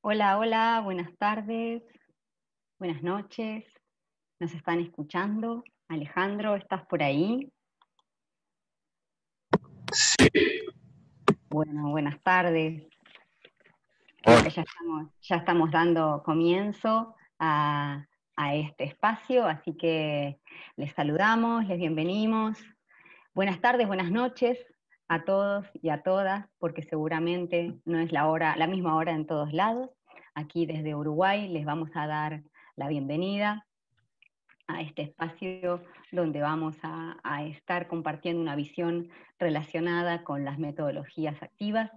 Hola, hola, buenas tardes, buenas noches. ¿Nos están escuchando? Alejandro, ¿estás por ahí? Bueno, buenas tardes. Creo que Hola. ya estamos dando comienzo a este espacio, así que les saludamos, les bienvenimos. Buenas tardes, buenas noches a todos y a todas, porque seguramente no es la misma hora en todos lados. Aquí desde Uruguay les vamos a dar la bienvenida a este espacio donde vamos a estar compartiendo una visión relacionada con las metodologías activas,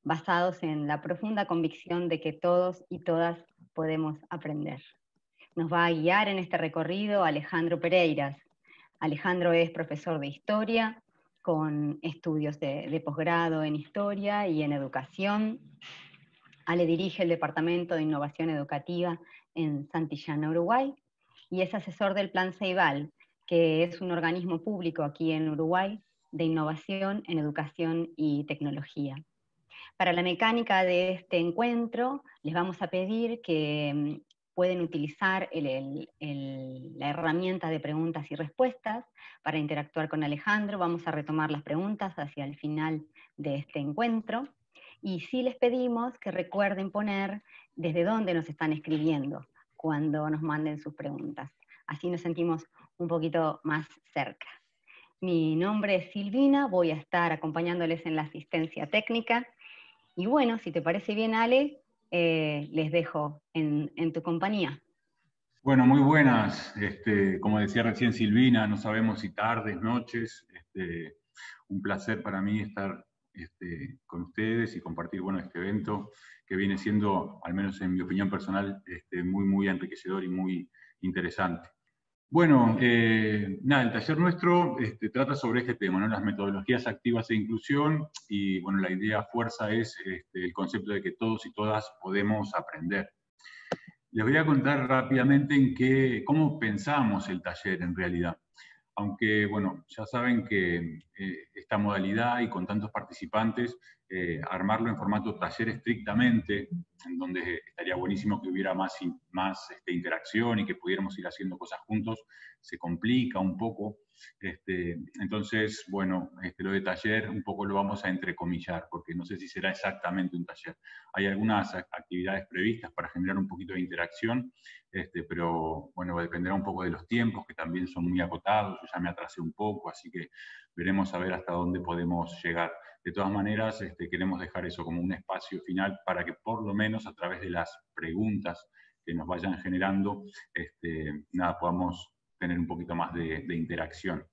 basados en la profunda convicción de que todos y todas podemos aprender. Nos va a guiar en este recorrido Alejandro Pereiras. Alejandro es profesor de historia, con estudios de posgrado en historia y en educación. Ale dirige el Departamento de Innovación Educativa en Santillana, Uruguay, y es asesor del Plan Ceibal, que es un organismo público aquí en Uruguay de innovación en educación y tecnología. Para la mecánica de este encuentro, les vamos a pedir que pueden utilizar la herramienta de preguntas y respuestas para interactuar con Alejandro. Vamos a retomar las preguntas hacia el final de este encuentro. Y sí les pedimos que recuerden poner desde dónde nos están escribiendo cuando nos manden sus preguntas. Así nos sentimos un poquito más cerca. Mi nombre es Silvina, voy a estar acompañándoles en la asistencia técnica. Y bueno, si te parece bien, Ale, les dejo en tu compañía. Bueno, muy buenas. Como decía recién Silvina, no sabemos si tardes, noches. Un placer para mí estar con ustedes y compartir este evento que viene siendo, al menos en mi opinión personal, muy, muy enriquecedor y muy interesante. Bueno, nada, el taller nuestro trata sobre este tema, ¿no? Las metodologías activas e inclusión, y bueno, la idea fuerza es el concepto de que todos y todas podemos aprender. Les voy a contar rápidamente cómo pensamos el taller en realidad. Aunque, bueno, ya saben que esta modalidad y con tantos participantes, armarlo en formato taller estrictamente, en donde estaría buenísimo que hubiera más interacción y que pudiéramos ir haciendo cosas juntos, se complica un poco. Entonces, bueno, lo de taller un poco lo vamos a entrecomillar, porque no sé si será exactamente un taller. Hay algunas actividades previstas para generar un poquito de interacción, pero bueno, dependerá un poco de los tiempos, que también son muy acotados. Yo ya me atrasé un poco, así que veremos a ver hasta dónde podemos llegar. De todas maneras, queremos dejar eso como un espacio final para que por lo menos a través de las preguntas que nos vayan generando, nada, podamos tener un poquito más de interacción.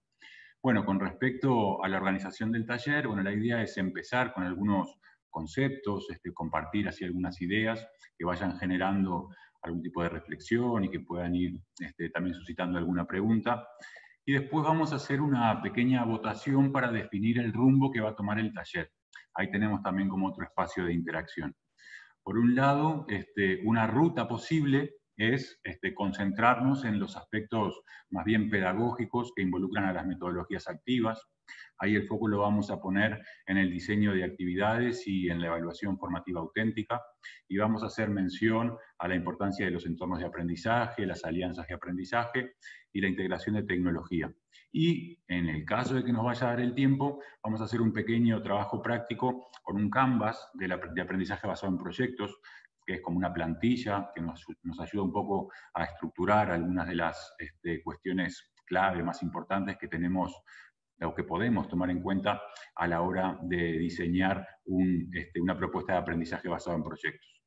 Bueno, con respecto a la organización del taller, bueno, la idea es empezar con algunos conceptos, compartir así algunas ideas que vayan generando algún tipo de reflexión y que puedan ir también suscitando alguna pregunta. Y después vamos a hacer una pequeña votación para definir el rumbo que va a tomar el taller. Ahí tenemos también como otro espacio de interacción. Por un lado, una ruta posible es concentrarnos en los aspectos más bien pedagógicos que involucran a las metodologías activas. Ahí el foco lo vamos a poner en el diseño de actividades y en la evaluación formativa auténtica, y vamos a hacer mención a la importancia de los entornos de aprendizaje, las alianzas de aprendizaje y la integración de tecnología. Y en el caso de que nos vaya a dar el tiempo, vamos a hacer un pequeño trabajo práctico con un canvas de aprendizaje basado en proyectos, que es como una plantilla que nos ayuda un poco a estructurar algunas de las cuestiones clave más importantes que tenemos o que podemos tomar en cuenta a la hora de diseñar una propuesta de aprendizaje basado en proyectos.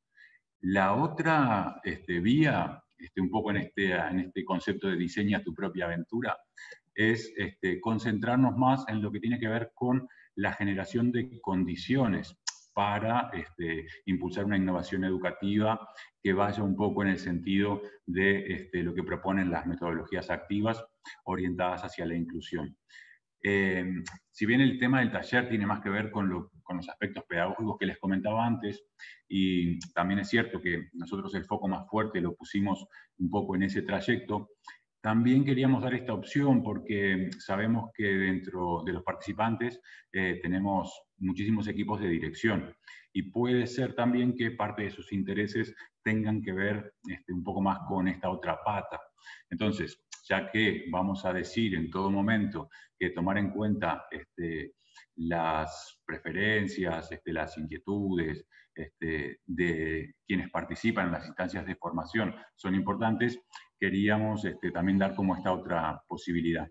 La otra vía, un poco en este concepto de diseña tu propia aventura, es concentrarnos más en lo que tiene que ver con la generación de condiciones para impulsar una innovación educativa que vaya un poco en el sentido de lo que proponen las metodologías activas orientadas hacia la inclusión. Si bien el tema del taller tiene más que ver con los aspectos pedagógicos que les comentaba antes, y también es cierto que nosotros el foco más fuerte lo pusimos un poco en ese trayecto, también queríamos dar esta opción porque sabemos que dentro de los participantes tenemos muchísimos equipos de dirección, y puede ser también que parte de sus intereses tengan que ver un poco más con esta otra pata. Entonces, ya que vamos a decir en todo momento que tomar en cuenta las preferencias, las inquietudes de quienes participan en las instancias de formación son importantes, queríamos también dar como esta otra posibilidad.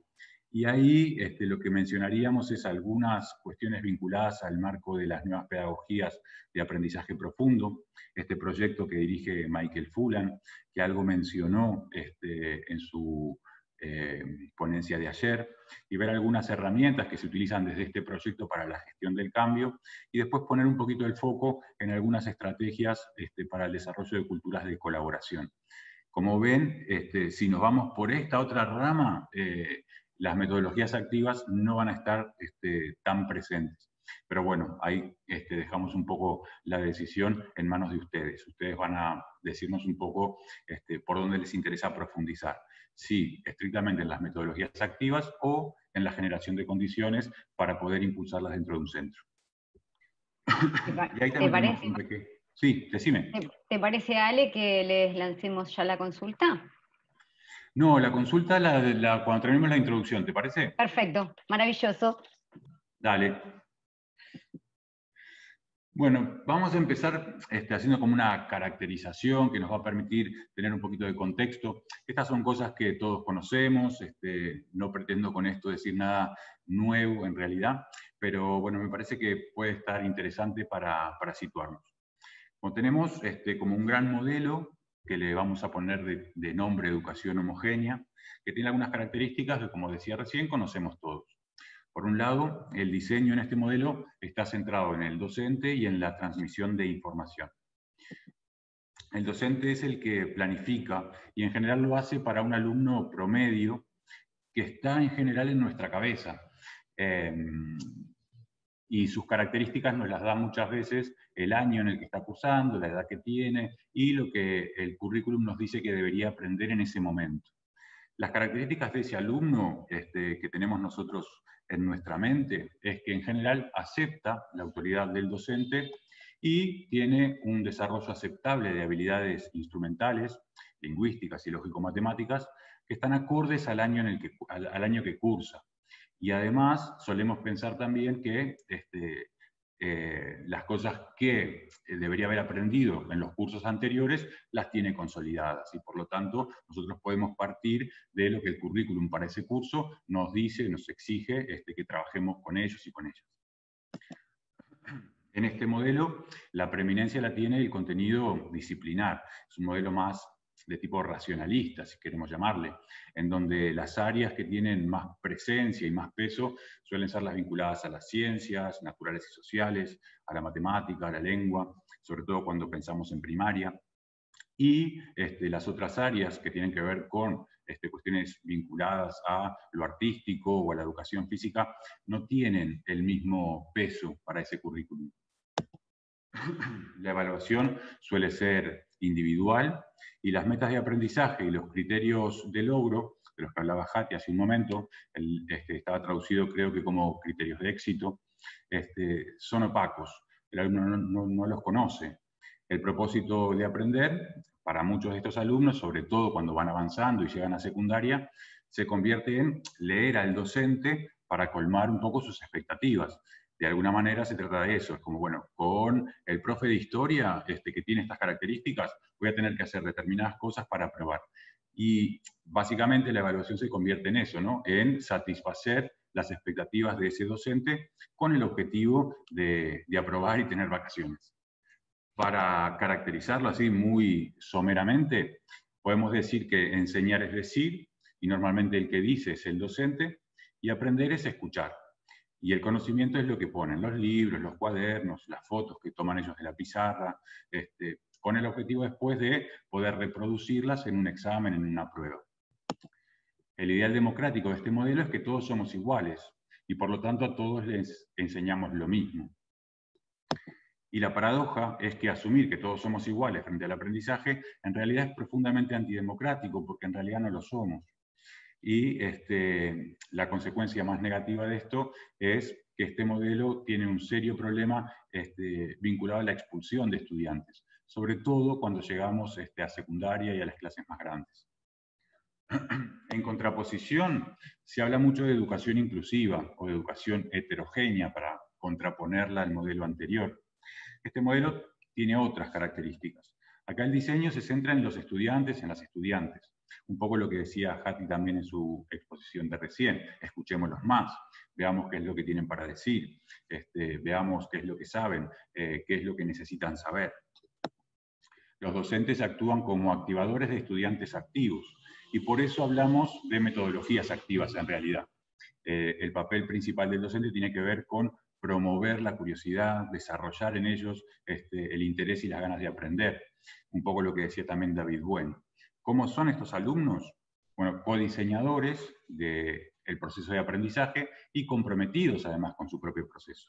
Y ahí lo que mencionaríamos es algunas cuestiones vinculadas al marco de las nuevas pedagogías de aprendizaje profundo, este proyecto que dirige Michael Fullan, que algo mencionó en su ponencia de ayer, y ver algunas herramientas que se utilizan desde este proyecto para la gestión del cambio, y después poner un poquito el foco en algunas estrategias para el desarrollo de culturas de colaboración. Como ven, si nos vamos por esta otra rama, las metodologías activas no van a estar tan presentes. Pero bueno, ahí dejamos un poco la decisión en manos de ustedes. Ustedes van a decirnos un poco por dónde les interesa profundizar. Si estrictamente en las metodologías activas o en la generación de condiciones para poder impulsarlas dentro de un centro. Y ahí también tenemos un pequeño... Sí, decime. ¿Te parece, Ale, que les lancemos ya la consulta? No, la consulta cuando terminemos la introducción, ¿te parece? Perfecto, maravilloso. Dale. Bueno, vamos a empezar haciendo como una caracterización que nos va a permitir tener un poquito de contexto. Estas son cosas que todos conocemos, no pretendo con esto decir nada nuevo en realidad, pero bueno, me parece que puede estar interesante para situarnos. Como tenemos como un gran modelo que le vamos a poner de nombre educación homogénea, que tiene algunas características que, como decía recién, conocemos todos. Por un lado, el diseño en este modelo está centrado en el docente y en la transmisión de información. El docente es el que planifica y en general lo hace para un alumno promedio que está en general en nuestra cabeza. Y sus características nos las da muchas veces el año en el que está cursando, la edad que tiene y lo que el currículum nos dice que debería aprender en ese momento. Las características de ese alumno que tenemos nosotros en nuestra mente es que en general acepta la autoridad del docente y tiene un desarrollo aceptable de habilidades instrumentales, lingüísticas y lógico-matemáticas que están acordes al año que cursa. Y además solemos pensar también que las cosas que debería haber aprendido en los cursos anteriores las tiene consolidadas y por lo tanto nosotros podemos partir de lo que el currículum para ese curso nos dice, nos exige que trabajemos con ellos y con ellas. En este modelo la preeminencia la tiene el contenido disciplinar, es un modelo más de tipo racionalista, si queremos llamarle, en donde las áreas que tienen más presencia y más peso suelen ser las vinculadas a las ciencias naturales y sociales, a la matemática, a la lengua, sobre todo cuando pensamos en primaria, y las otras áreas que tienen que ver con cuestiones vinculadas a lo artístico o a la educación física no tienen el mismo peso para ese currículum. La evaluación suele ser individual y las metas de aprendizaje y los criterios de logro, de los que hablaba Jati hace un momento, estaba traducido creo que como criterios de éxito, son opacos. El alumno no los conoce. El propósito de aprender, para muchos de estos alumnos, sobre todo cuando van avanzando y llegan a secundaria, se convierte en leer al docente para colmar un poco sus expectativas. De alguna manera se trata de eso, es como, bueno, con el profe de historia que tiene estas características, voy a tener que hacer determinadas cosas para aprobar. Y básicamente la evaluación se convierte en eso, ¿no? En satisfacer las expectativas de ese docente con el objetivo de aprobar y tener vacaciones. Para caracterizarlo así muy someramente, podemos decir que enseñar es decir, y normalmente el que dice es el docente, y aprender es escuchar. Y el conocimiento es lo que ponen los libros, los cuadernos, las fotos que toman ellos de la pizarra, con el objetivo después de poder reproducirlas en un examen, en una prueba. El ideal democrático de este modelo es que todos somos iguales y por lo tanto a todos les enseñamos lo mismo. Y la paradoja es que asumir que todos somos iguales frente al aprendizaje en realidad es profundamente antidemocrático porque en realidad no lo somos. Y la consecuencia más negativa de esto es que este modelo tiene un serio problema vinculado a la expulsión de estudiantes, sobre todo cuando llegamos a secundaria y a las clases más grandes. En contraposición, se habla mucho de educación inclusiva o de educación heterogénea para contraponerla al modelo anterior. Este modelo tiene otras características. Acá el diseño se centra en los estudiantes, en las estudiantes. Un poco lo que decía Hati también en su exposición de recién. Escuchémoslos más, veamos qué es lo que tienen para decir, veamos qué es lo que saben, qué es lo que necesitan saber. Los docentes actúan como activadores de estudiantes activos, y por eso hablamos de metodologías activas en realidad. El papel principal del docente tiene que ver con promover la curiosidad, desarrollar en ellos el interés y las ganas de aprender. Un poco lo que decía también David Bueno. ¿Cómo son estos alumnos? Bueno, codiseñadores del proceso de aprendizaje y comprometidos además con su propio proceso.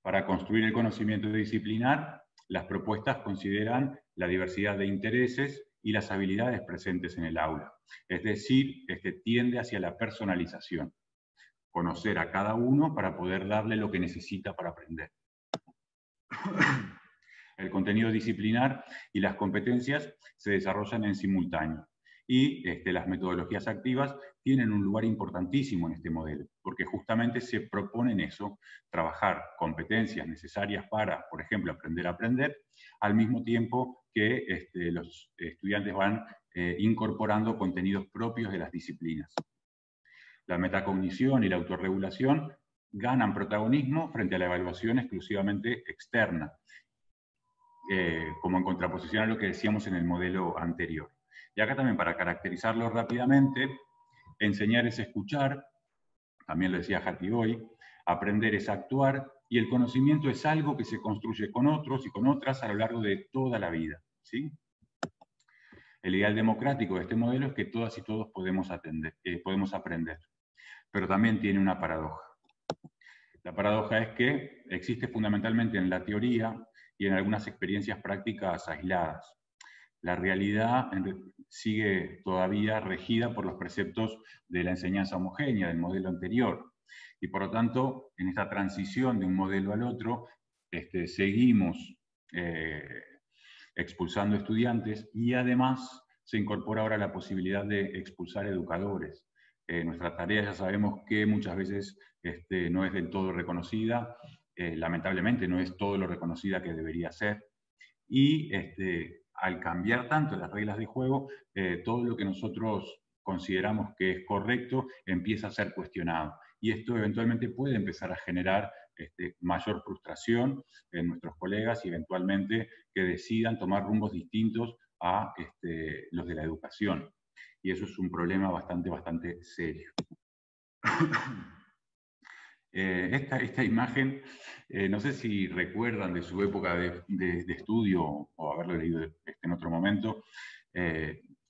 Para construir el conocimiento disciplinar, las propuestas consideran la diversidad de intereses y las habilidades presentes en el aula. Es decir, tiende hacia la personalización. Conocer a cada uno para poder darle lo que necesita para aprender. El contenido disciplinar y las competencias se desarrollan en simultáneo. Y las metodologías activas tienen un lugar importantísimo en este modelo, porque justamente se proponen eso, trabajar competencias necesarias para, por ejemplo, aprender a aprender, al mismo tiempo que los estudiantes van incorporando contenidos propios de las disciplinas. La metacognición y la autorregulación ganan protagonismo frente a la evaluación exclusivamente externa, como en contraposición a lo que decíamos en el modelo anterior. Y acá también, para caracterizarlo rápidamente, enseñar es escuchar, también lo decía Hati hoy, aprender es actuar, y el conocimiento es algo que se construye con otros y con otras a lo largo de toda la vida, ¿sí? El ideal democrático de este modelo es que todas y todos podemos aprender, pero también tiene una paradoja. La paradoja es que existe fundamentalmente en la teoría y en algunas experiencias prácticas aisladas. La realidad sigue todavía regida por los preceptos de la enseñanza homogénea, del modelo anterior. Y por lo tanto, en esta transición de un modelo al otro, seguimos expulsando estudiantes y además se incorpora ahora la posibilidad de expulsar educadores. Nuestra tarea ya sabemos que muchas veces no es del todo reconocida, lamentablemente no es todo lo reconocida que debería ser, y al cambiar tanto las reglas de juego, todo lo que nosotros consideramos que es correcto empieza a ser cuestionado. Y esto eventualmente puede empezar a generar mayor frustración en nuestros colegas y eventualmente que decidan tomar rumbos distintos a los de la educación. Y eso es un problema bastante serio. Esta imagen, no sé si recuerdan de su época de estudio o haberlo leído en otro momento.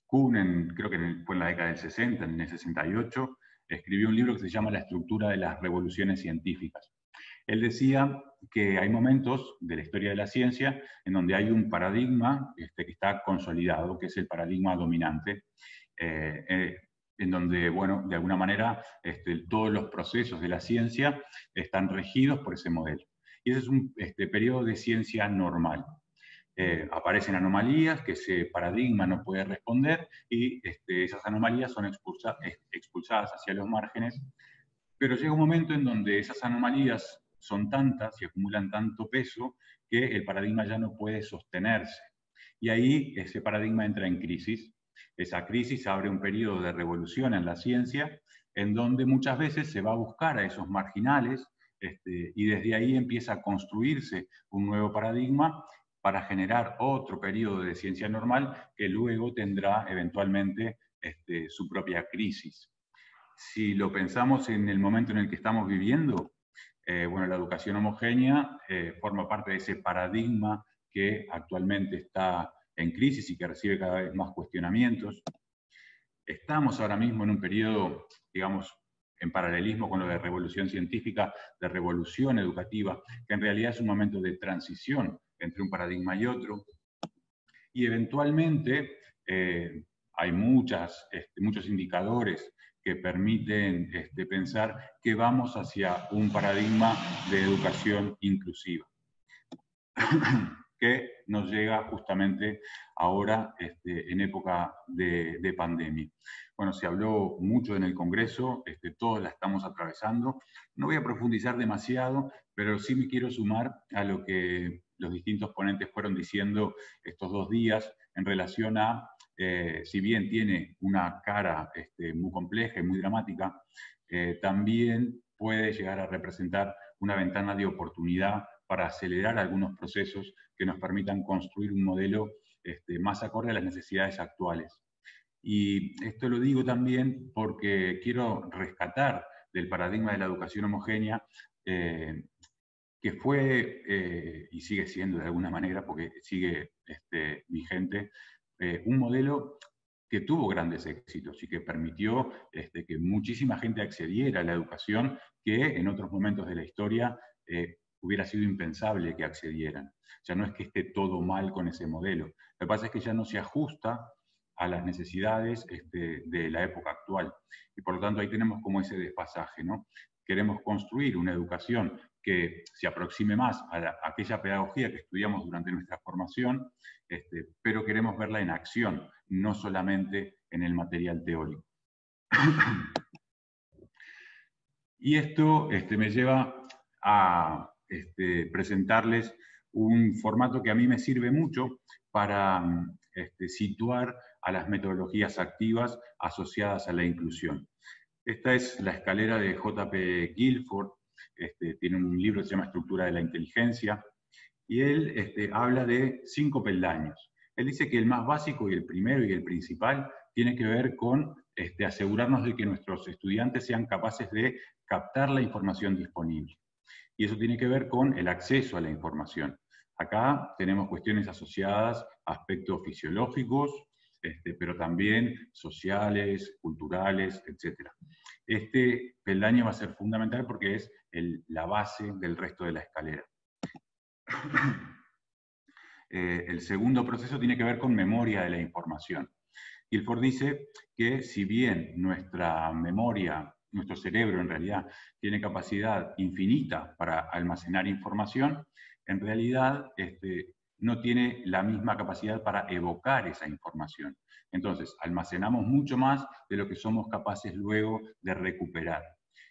Kuhn, creo que fue en la década del 60, en el 68, escribió un libro que se llama La estructura de las revoluciones científicas. Él decía que hay momentos de la historia de la ciencia en donde hay un paradigma que está consolidado, que es el paradigma dominante, en donde, bueno, de alguna manera todos los procesos de la ciencia están regidos por ese modelo. Y ese es un periodo de ciencia normal. Aparecen anomalías que ese paradigma no puede responder y esas anomalías son expulsadas hacia los márgenes, pero llega un momento en donde esas anomalías son tantas y acumulan tanto peso que el paradigma ya no puede sostenerse. Y ahí ese paradigma entra en crisis. Esa crisis abre un periodo de revolución en la ciencia, en donde muchas veces se va a buscar a esos marginales, y desde ahí empieza a construirse un nuevo paradigma para generar otro periodo de ciencia normal que luego tendrá eventualmente su propia crisis. Si lo pensamos en el momento en el que estamos viviendo, bueno, la educación homogénea forma parte de ese paradigma que actualmente está en crisis y que recibe cada vez más cuestionamientos. Estamos ahora mismo en un periodo, digamos, en paralelismo con lo de revolución científica, de revolución educativa, que en realidad es un momento de transición entre un paradigma y otro. Y eventualmente hay muchos indicadores que permiten pensar que vamos hacia un paradigma de educación inclusiva, que nos llega justamente ahora en época de pandemia. Bueno, se habló mucho en el Congreso, todos la estamos atravesando. No voy a profundizar demasiado, pero sí me quiero sumar a lo que los distintos ponentes fueron diciendo estos 2 días en relación a, si bien tiene una cara muy compleja y muy dramática, también puede llegar a representar una ventana de oportunidad para acelerar algunos procesos que nos permitan construir un modelo más acorde a las necesidades actuales. Y esto lo digo también porque quiero rescatar del paradigma de la educación homogénea, que fue y sigue siendo de alguna manera, porque sigue vigente, un modelo que tuvo grandes éxitos y que permitió que muchísima gente accediera a la educación que en otros momentos de la historia hubiera sido impensable que accedieran. Ya no es que esté todo mal con ese modelo. Lo que pasa es que ya no se ajusta a las necesidades de la época actual. Y por lo tanto ahí tenemos como ese desfasaje, ¿no? Queremos construir una educación que se aproxime más a aquella pedagogía que estudiamos durante nuestra formación, pero queremos verla en acción, no solamente en el material teórico. Y esto me lleva a presentarles un formato que a mí me sirve mucho para situar a las metodologías activas asociadas a la inclusión. Esta es la escalera de J.P. Guilford, tiene un libro que se llama Estructura de la Inteligencia, y él habla de 5 peldaños. Él dice que el más básico y el primero y el principal tiene que ver con asegurarnos de que nuestros estudiantes sean capaces de captar la información disponible. Y eso tiene que ver con el acceso a la información. Acá tenemos cuestiones asociadas a aspectos fisiológicos, pero también sociales, culturales, etc. Este peldaño va a ser fundamental porque es la base del resto de la escalera. El segundo proceso tiene que ver con memoria de la información. Guilford dice que si bien nuestra memoria, nuestro cerebro en realidad tiene capacidad infinita para almacenar información, en realidad no tiene la misma capacidad para evocar esa información. Entonces, almacenamos mucho más de lo que somos capaces luego de recuperar.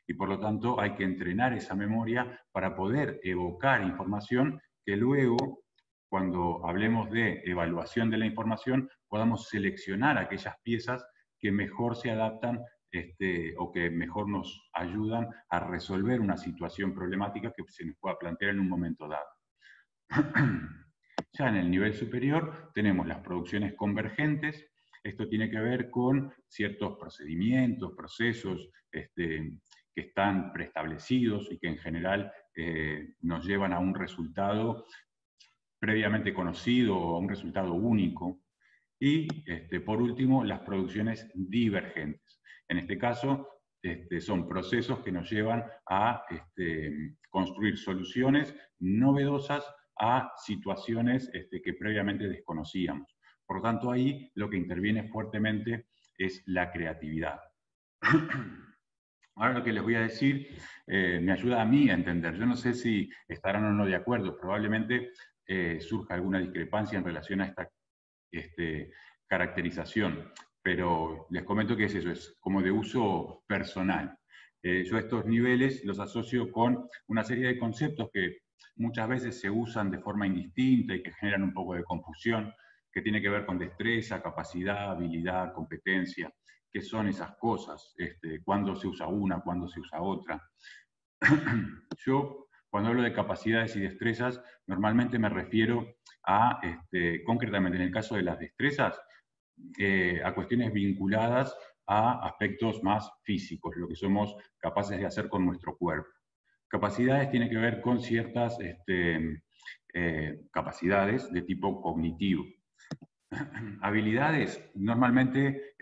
Y por lo tanto hay que entrenar esa memoria para poder evocar información que luego, cuando hablemos de evaluación de la información, podamos seleccionar aquellas piezas que mejor se adaptan o que mejor nos ayudan a resolver una situación problemática que se nos pueda plantear en un momento dado. Ya en el nivel superior tenemos las producciones convergentes. Esto tiene que ver con ciertos procedimientos, procesos que están preestablecidos y que en general nos llevan a un resultado previamente conocido o a un resultado único. Y por último, las producciones divergentes. En este caso, son procesos que nos llevan a construir soluciones novedosas a situaciones que previamente desconocíamos. Por lo tanto, ahí lo que interviene fuertemente es la creatividad. Ahora lo que les voy a decir me ayuda a mí a entender. Yo no sé si estarán o no de acuerdo, probablemente surja alguna discrepancia en relación a esta caracterización, pero les comento que es eso, es como de uso personal. Yo estos niveles los asocio con una serie de conceptos que muchas veces se usan de forma indistinta y que generan un poco de confusión, que tiene que ver con destreza, capacidad, habilidad, competencia. ¿Qué son esas cosas? ¿Cuándo se usa una? ¿Cuándo se usa otra? Yo, cuando hablo de capacidades y destrezas, normalmente me refiero a, concretamente en el caso de las destrezas, a cuestiones vinculadas a aspectos más físicos, lo que somos capaces de hacer con nuestro cuerpo. Capacidades tienen que ver con ciertas capacidades de tipo cognitivo. Habilidades, normalmente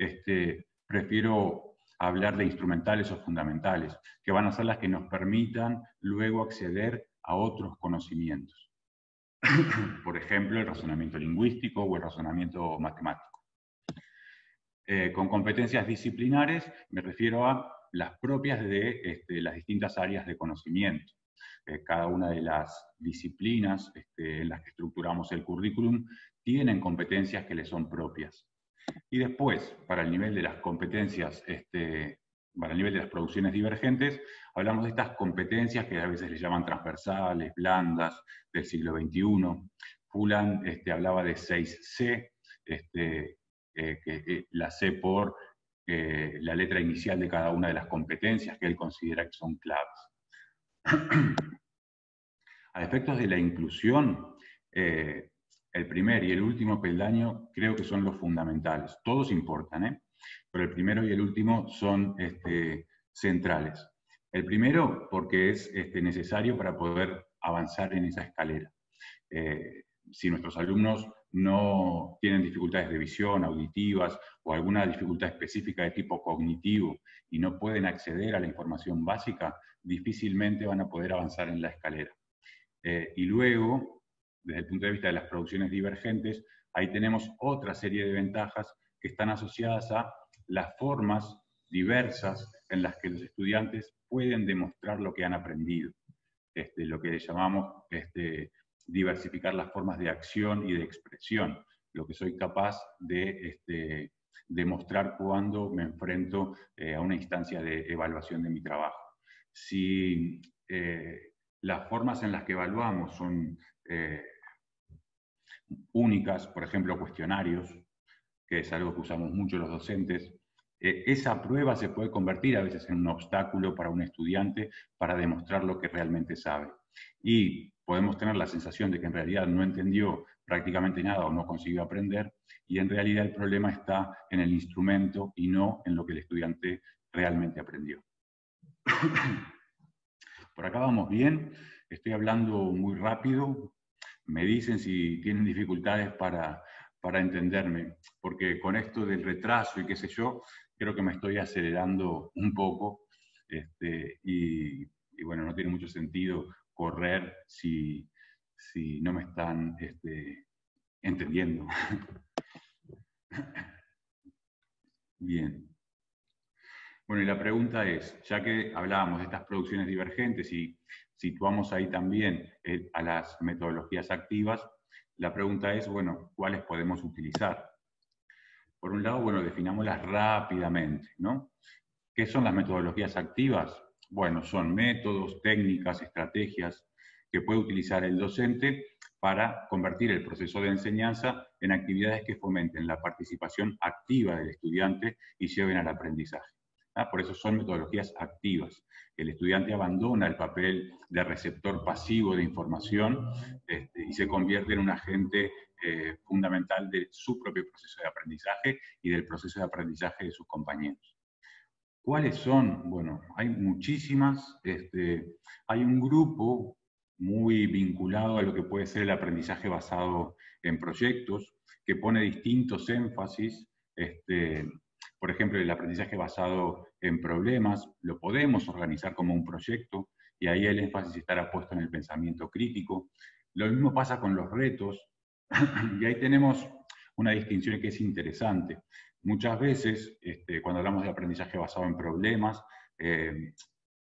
prefiero hablar de instrumentales o fundamentales, que van a ser las que nos permitan luego acceder a otros conocimientos. Por ejemplo, el razonamiento lingüístico o el razonamiento matemático. Con competencias disciplinares me refiero a las propias de las distintas áreas de conocimiento. Cada una de las disciplinas en las que estructuramos el currículum tienen competencias que les son propias. Y después, para el nivel de las competencias, para el nivel de las producciones divergentes, hablamos de estas competencias que a veces les llaman transversales, blandas, del siglo XXI. Fulan hablaba de 6C, la C por la letra inicial de cada una de las competencias que él considera que son claves. A efectos de la inclusión, el primer y el último peldaño creo que son los fundamentales. Todos importan, pero el primero y el último son centrales. El primero porque es necesario para poder avanzar en esa escalera. Si nuestros alumnos no tienen dificultades de visión, auditivas o alguna dificultad específica de tipo cognitivo y no pueden acceder a la información básica, difícilmente van a poder avanzar en la escalera. Y luego, desde el punto de vista de las producciones divergentes, ahí tenemos otra serie de ventajas que están asociadas a las formas diversas en las que los estudiantes pueden demostrar lo que han aprendido. Lo que llamamos diversificar las formas de acción y de expresión, lo que soy capaz de demostrar cuando me enfrento a una instancia de evaluación de mi trabajo. Si las formas en las que evaluamos son únicas, por ejemplo, cuestionarios, que es algo que usamos mucho los docentes, esa prueba se puede convertir a veces en un obstáculo para un estudiante para demostrar lo que realmente sabe. Y podemos tener la sensación de que en realidad no entendió prácticamente nada o no consiguió aprender, y en realidad el problema está en el instrumento y no en lo que el estudiante realmente aprendió. Por acá vamos bien, estoy hablando muy rápido, me dicen si tienen dificultades para entenderme, porque con esto del retraso y qué sé yo, creo que me estoy acelerando un poco, y bueno, no tiene mucho sentido correr si no me están entendiendo. Bien. Bueno, y la pregunta es, ya que hablábamos de estas producciones divergentes y situamos ahí también a las metodologías activas, la pregunta es, bueno, ¿cuáles podemos utilizar? Por un lado, bueno, definámoslas rápidamente, ¿no? ¿Qué son las metodologías activas? Bueno, son métodos, técnicas, estrategias que puede utilizar el docente para convertir el proceso de enseñanza en actividades que fomenten la participación activa del estudiante y lleven al aprendizaje. Por eso son metodologías activas. El estudiante abandona el papel de receptor pasivo de información y se convierte en un agente fundamental de su propio proceso de aprendizaje y del proceso de aprendizaje de sus compañeros. ¿Cuáles son? Bueno, hay muchísimas. Hay un grupo muy vinculado a lo que puede ser el aprendizaje basado en proyectos, que pone distintos énfasis. Por ejemplo, el aprendizaje basado en problemas lo podemos organizar como un proyecto y ahí el énfasis estará puesto en el pensamiento crítico. Lo mismo pasa con los retos y ahí tenemos una distinción que es interesante. Muchas veces, cuando hablamos de aprendizaje basado en problemas,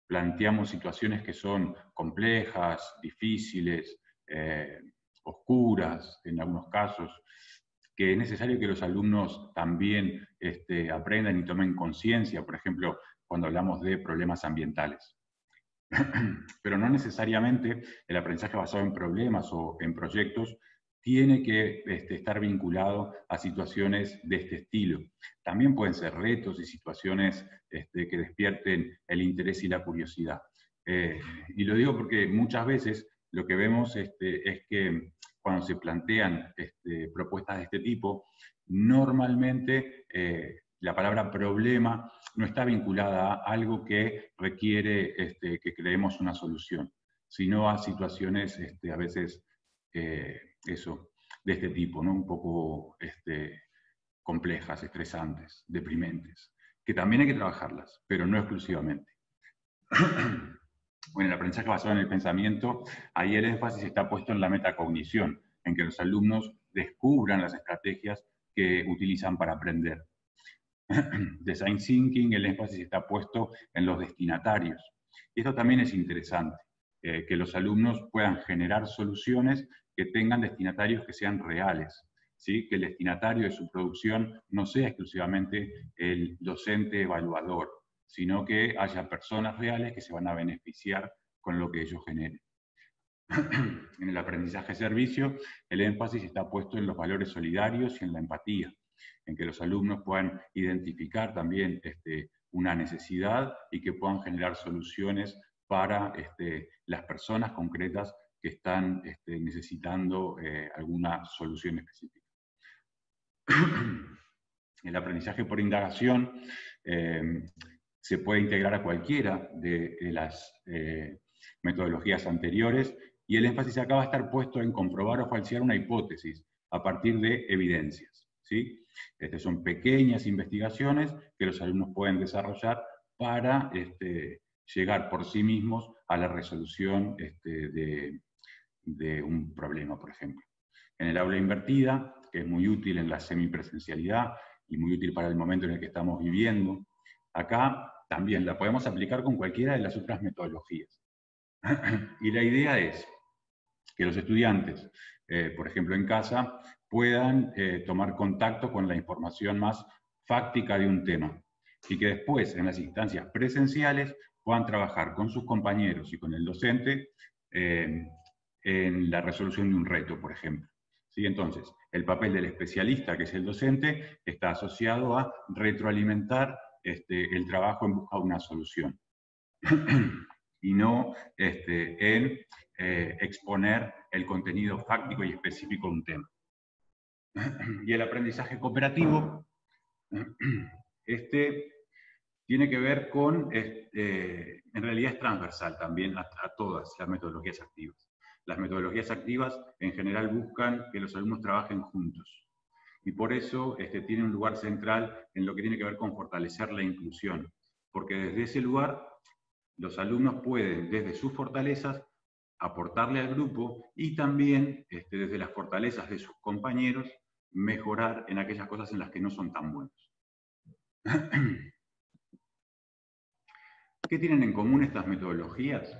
planteamos situaciones que son complejas, difíciles, oscuras en algunos casos, que es necesario que los alumnos también aprendan y tomen conciencia, por ejemplo, cuando hablamos de problemas ambientales. Pero no necesariamente el aprendizaje basado en problemas o en proyectos tiene que estar vinculado a situaciones de este estilo. También pueden ser retos y situaciones que despierten el interés y la curiosidad. Y lo digo porque muchas veces lo que vemos es que cuando se plantean propuestas de este tipo, normalmente la palabra problema no está vinculada a algo que requiere que creemos una solución, sino a situaciones a veces de este tipo, ¿no? Un poco complejas, estresantes, deprimentes, que también hay que trabajarlas, pero no exclusivamente. Bueno, el aprendizaje basado en el pensamiento, ahí el énfasis está puesto en la metacognición, en que los alumnos descubran las estrategias que utilizan para aprender. design thinking, el énfasis está puesto en los destinatarios. Y esto también es interesante, que los alumnos puedan generar soluciones que tengan destinatarios que sean reales, ¿sí? Que el destinatario de su producción no sea exclusivamente el docente evaluador, sino que haya personas reales que se van a beneficiar con lo que ellos generen. En el aprendizaje-servicio, el énfasis está puesto en los valores solidarios y en la empatía, en que los alumnos puedan identificar también una necesidad y que puedan generar soluciones para las personas concretas que están necesitando alguna solución específica. El aprendizaje por indagación se puede integrar a cualquiera de las metodologías anteriores, y el énfasis acá va a estar puesto en comprobar o falsear una hipótesis a partir de evidencias, ¿sí? Son pequeñas investigaciones que los alumnos pueden desarrollar para llegar por sí mismos a la resolución de un problema, por ejemplo. En el aula invertida, que es muy útil en la semipresencialidad y muy útil para el momento en el que estamos viviendo, acá también la podemos aplicar con cualquiera de las otras metodologías. Y la idea es que los estudiantes, por ejemplo en casa, puedan tomar contacto con la información más fáctica de un tema, y que después, en las instancias presenciales, puedan trabajar con sus compañeros y con el docente en la resolución de un reto, por ejemplo. ¿Sí? Entonces, el papel del especialista, que es el docente, está asociado a retroalimentar el trabajo en busca de una solución. Y no en exponer el contenido fáctico y específico de un tema. Y el aprendizaje cooperativo, tiene que ver con, en realidad es transversal también a todas las metodologías activas. Las metodologías activas en general buscan que los alumnos trabajen juntos. Y por eso tiene un lugar central en lo que tiene que ver con fortalecer la inclusión. Porque desde ese lugar los alumnos pueden, desde sus fortalezas, aportarle al grupo y también, desde las fortalezas de sus compañeros, mejorar en aquellas cosas en las que no son tan buenos. ¿Qué tienen en común estas metodologías?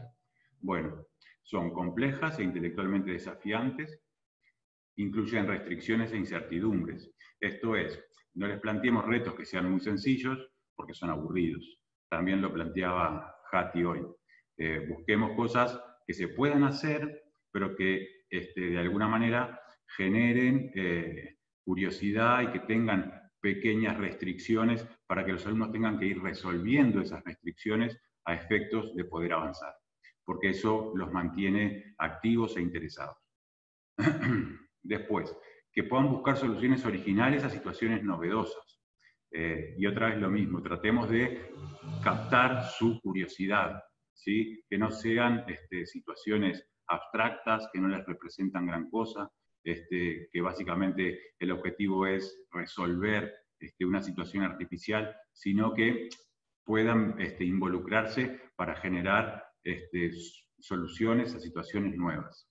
Bueno, son complejas e intelectualmente desafiantes, incluyen restricciones e incertidumbres. Esto es, no les planteemos retos que sean muy sencillos, porque son aburridos. También lo planteaba Hati hoy. Busquemos cosas que se puedan hacer, pero que de alguna manera generen curiosidad y que tengan pequeñas restricciones para que los alumnos tengan que ir resolviendo esas restricciones a efectos de poder avanzar, porque eso los mantiene activos e interesados. Después, que puedan buscar soluciones originales a situaciones novedosas. Y otra vez lo mismo, tratemos de captar su curiosidad, ¿sí? Que no sean situaciones abstractas, que no les representan gran cosa, que básicamente el objetivo es resolver una situación artificial, sino que puedan involucrarse para generar soluciones a situaciones nuevas.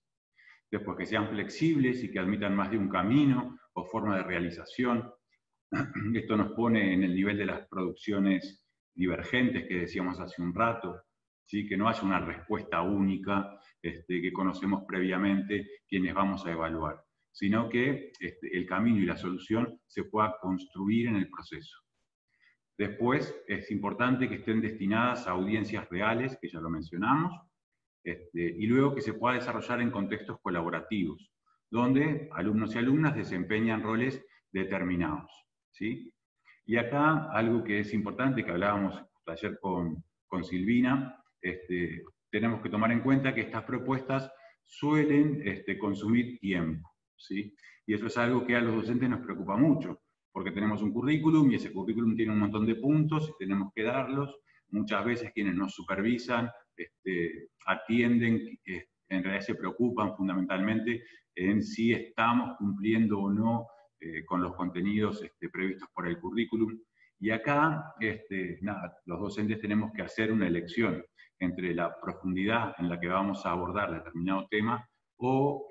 Después, que sean flexibles y que admitan más de un camino o forma de realización. Esto nos pone en el nivel de las producciones divergentes que decíamos hace un rato, ¿sí? Que no haya una respuesta única que conocemos previamente quienes vamos a evaluar, sino que el camino y la solución se pueda construir en el proceso. Después, es importante que estén destinadas a audiencias reales, que ya lo mencionamos, y luego que se pueda desarrollar en contextos colaborativos, donde alumnos y alumnas desempeñan roles determinados, ¿sí? Y acá algo que es importante, que hablábamos ayer con Silvina, tenemos que tomar en cuenta que estas propuestas suelen consumir tiempo, ¿sí? Y eso es algo que a los docentes nos preocupa mucho, porque tenemos un currículum y ese currículum tiene un montón de puntos y tenemos que darlos. Muchas veces quienes nos supervisan atienden, en realidad se preocupan fundamentalmente en si estamos cumpliendo o no con los contenidos previstos por el currículum. Y acá, nada, los docentes tenemos que hacer una elección entre la profundidad en la que vamos a abordar determinado tema o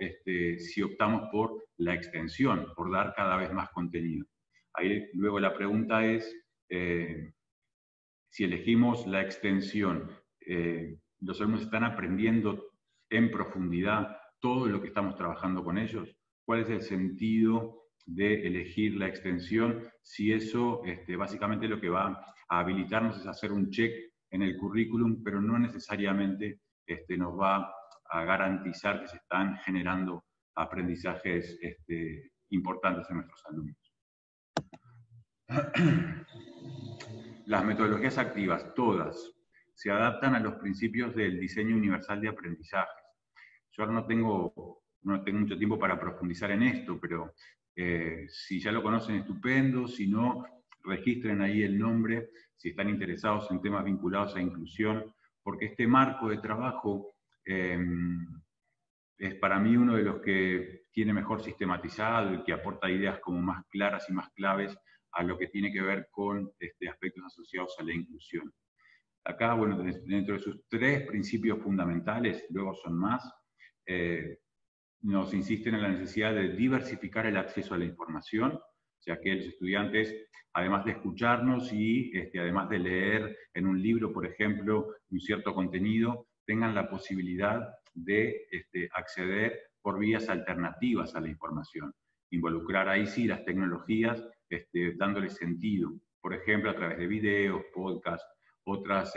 si optamos por la extensión, por dar cada vez más contenido. Ahí luego la pregunta es si elegimos la extensión, los alumnos están aprendiendo en profundidad todo lo que estamos trabajando con ellos. ¿Cuál es el sentido de elegir la extensión si eso básicamente lo que va a habilitarnos es hacer un check en el currículum, pero no necesariamente nos va a garantizar que se están generando aprendizajes importantes en nuestros alumnos? Las metodologías activas, todas, se adaptan a los principios del diseño universal de aprendizaje. Yo ahora no tengo mucho tiempo para profundizar en esto, pero si ya lo conocen, estupendo. Si no, registren ahí el nombre, si están interesados en temas vinculados a inclusión, porque este marco de trabajo es para mí uno de los que tiene mejor sistematizado y que aporta ideas como más claras y más claves a lo que tiene que ver con aspectos asociados a la inclusión. Acá, bueno, dentro de sus 3 principios fundamentales, luego son más, nos insisten en la necesidad de diversificar el acceso a la información, o sea, que los estudiantes, además de escucharnos y además de leer en un libro, por ejemplo, un cierto contenido, tengan la posibilidad de acceder por vías alternativas a la información. Involucrar ahí sí las tecnologías, dándole sentido, por ejemplo, a través de videos, podcasts, otras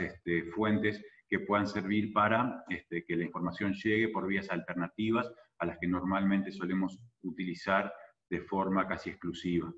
fuentes que puedan servir para que la información llegue por vías alternativas a las que normalmente solemos utilizar de forma casi exclusiva.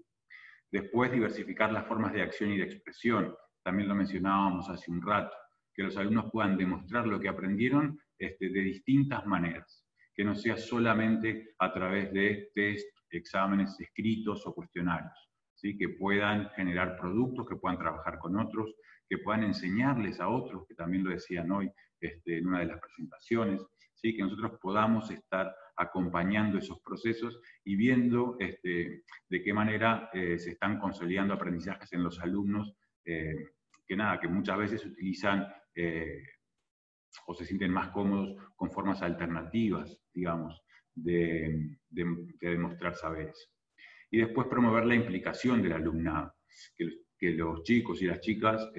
Después, diversificar las formas de acción y de expresión. También lo mencionábamos hace un rato, que los alumnos puedan demostrar lo que aprendieron de distintas maneras, que no sea solamente a través de test, exámenes escritos o cuestionarios, ¿sí? Que puedan generar productos, que puedan trabajar con otros, que puedan enseñarles a otros, que también lo decían hoy en una de las presentaciones, ¿sí? Que nosotros podamos estar acompañando esos procesos y viendo de qué manera se están consolidando aprendizajes en los alumnos, que muchas veces utilizan o se sienten más cómodos con formas alternativas, digamos, de demostrar saberes. Y después promover la implicación del alumnado, que los chicos y las chicas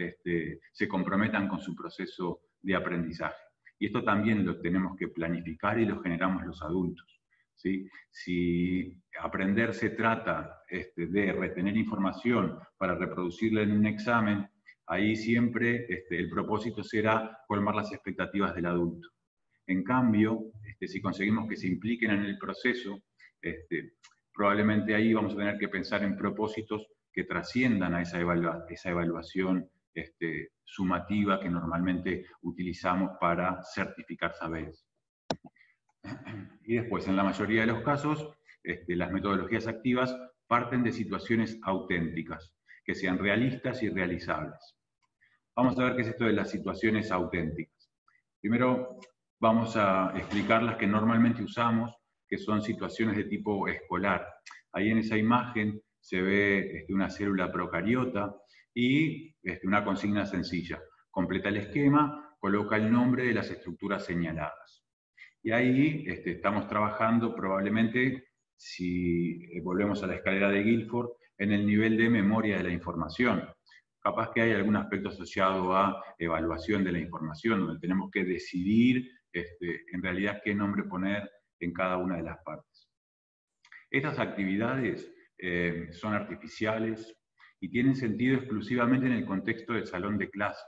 se comprometan con su proceso de aprendizaje. Y esto también lo tenemos que planificar y lo generamos los adultos, ¿sí? Si aprender se trata de retener información para reproducirla en un examen, ahí siempre el propósito será colmar las expectativas del adulto. En cambio, si conseguimos que se impliquen en el proceso, probablemente ahí vamos a tener que pensar en propósitos que trasciendan a esa evaluación sumativa que normalmente utilizamos para certificar saberes. Y después, en la mayoría de los casos, las metodologías activas parten de situaciones auténticas, que sean realistas y realizables. Vamos a ver qué es esto de las situaciones auténticas. Primero, vamos a explicar las que normalmente usamos, que son situaciones de tipo escolar. Ahí en esa imagen se ve una célula procariota y una consigna sencilla. Completa el esquema, coloca el nombre de las estructuras señaladas. Y ahí estamos trabajando probablemente, si volvemos a la escalera de Guilford, en el nivel de memoria de la información. Capaz que hay algún aspecto asociado a evaluación de la información, donde tenemos que decidir en realidad qué nombre poner en cada una de las partes. Estas actividades son artificiales y tienen sentido exclusivamente en el contexto del salón de clases.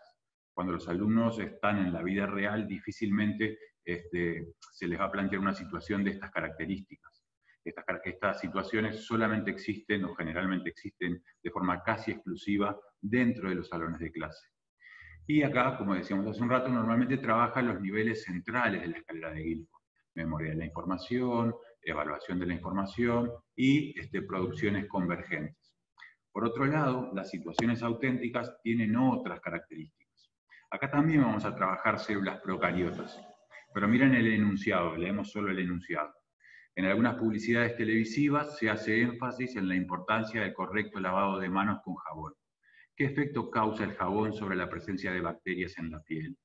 Cuando los alumnos están en la vida real, difícilmente se les va a plantear una situación de estas características. Estas situaciones solamente existen o generalmente existen de forma casi exclusiva dentro de los salones de clase. Y acá, como decíamos hace un rato, normalmente trabajan los niveles centrales de la escalera de Guilford. Memoria de la información, evaluación de la información y producciones convergentes. Por otro lado, las situaciones auténticas tienen otras características. Acá también vamos a trabajar células procariotas, pero miren el enunciado, leemos solo el enunciado. En algunas publicidades televisivas se hace énfasis en la importancia del correcto lavado de manos con jabón. ¿Qué efecto causa el jabón sobre la presencia de bacterias en la piel?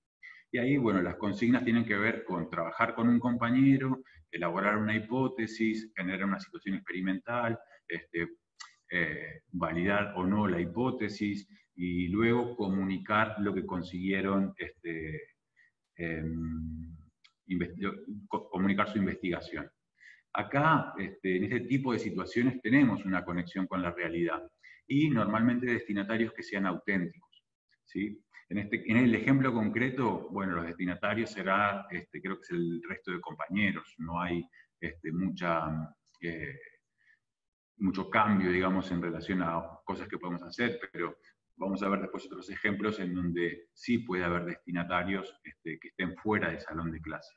Y ahí, bueno, las consignas tienen que ver con trabajar con un compañero, elaborar una hipótesis, generar una situación experimental, validar o no la hipótesis, y luego comunicar lo que consiguieron, comunicar su investigación. Acá, en este tipo de situaciones, tenemos una conexión con la realidad y normalmente destinatarios que sean auténticos, ¿sí? En el ejemplo concreto, bueno, los destinatarios será, creo que es el resto de compañeros, no hay mucho cambio, digamos, en relación a cosas que podemos hacer, pero vamos a ver después otros ejemplos en donde sí puede haber destinatarios que estén fuera del salón de clase.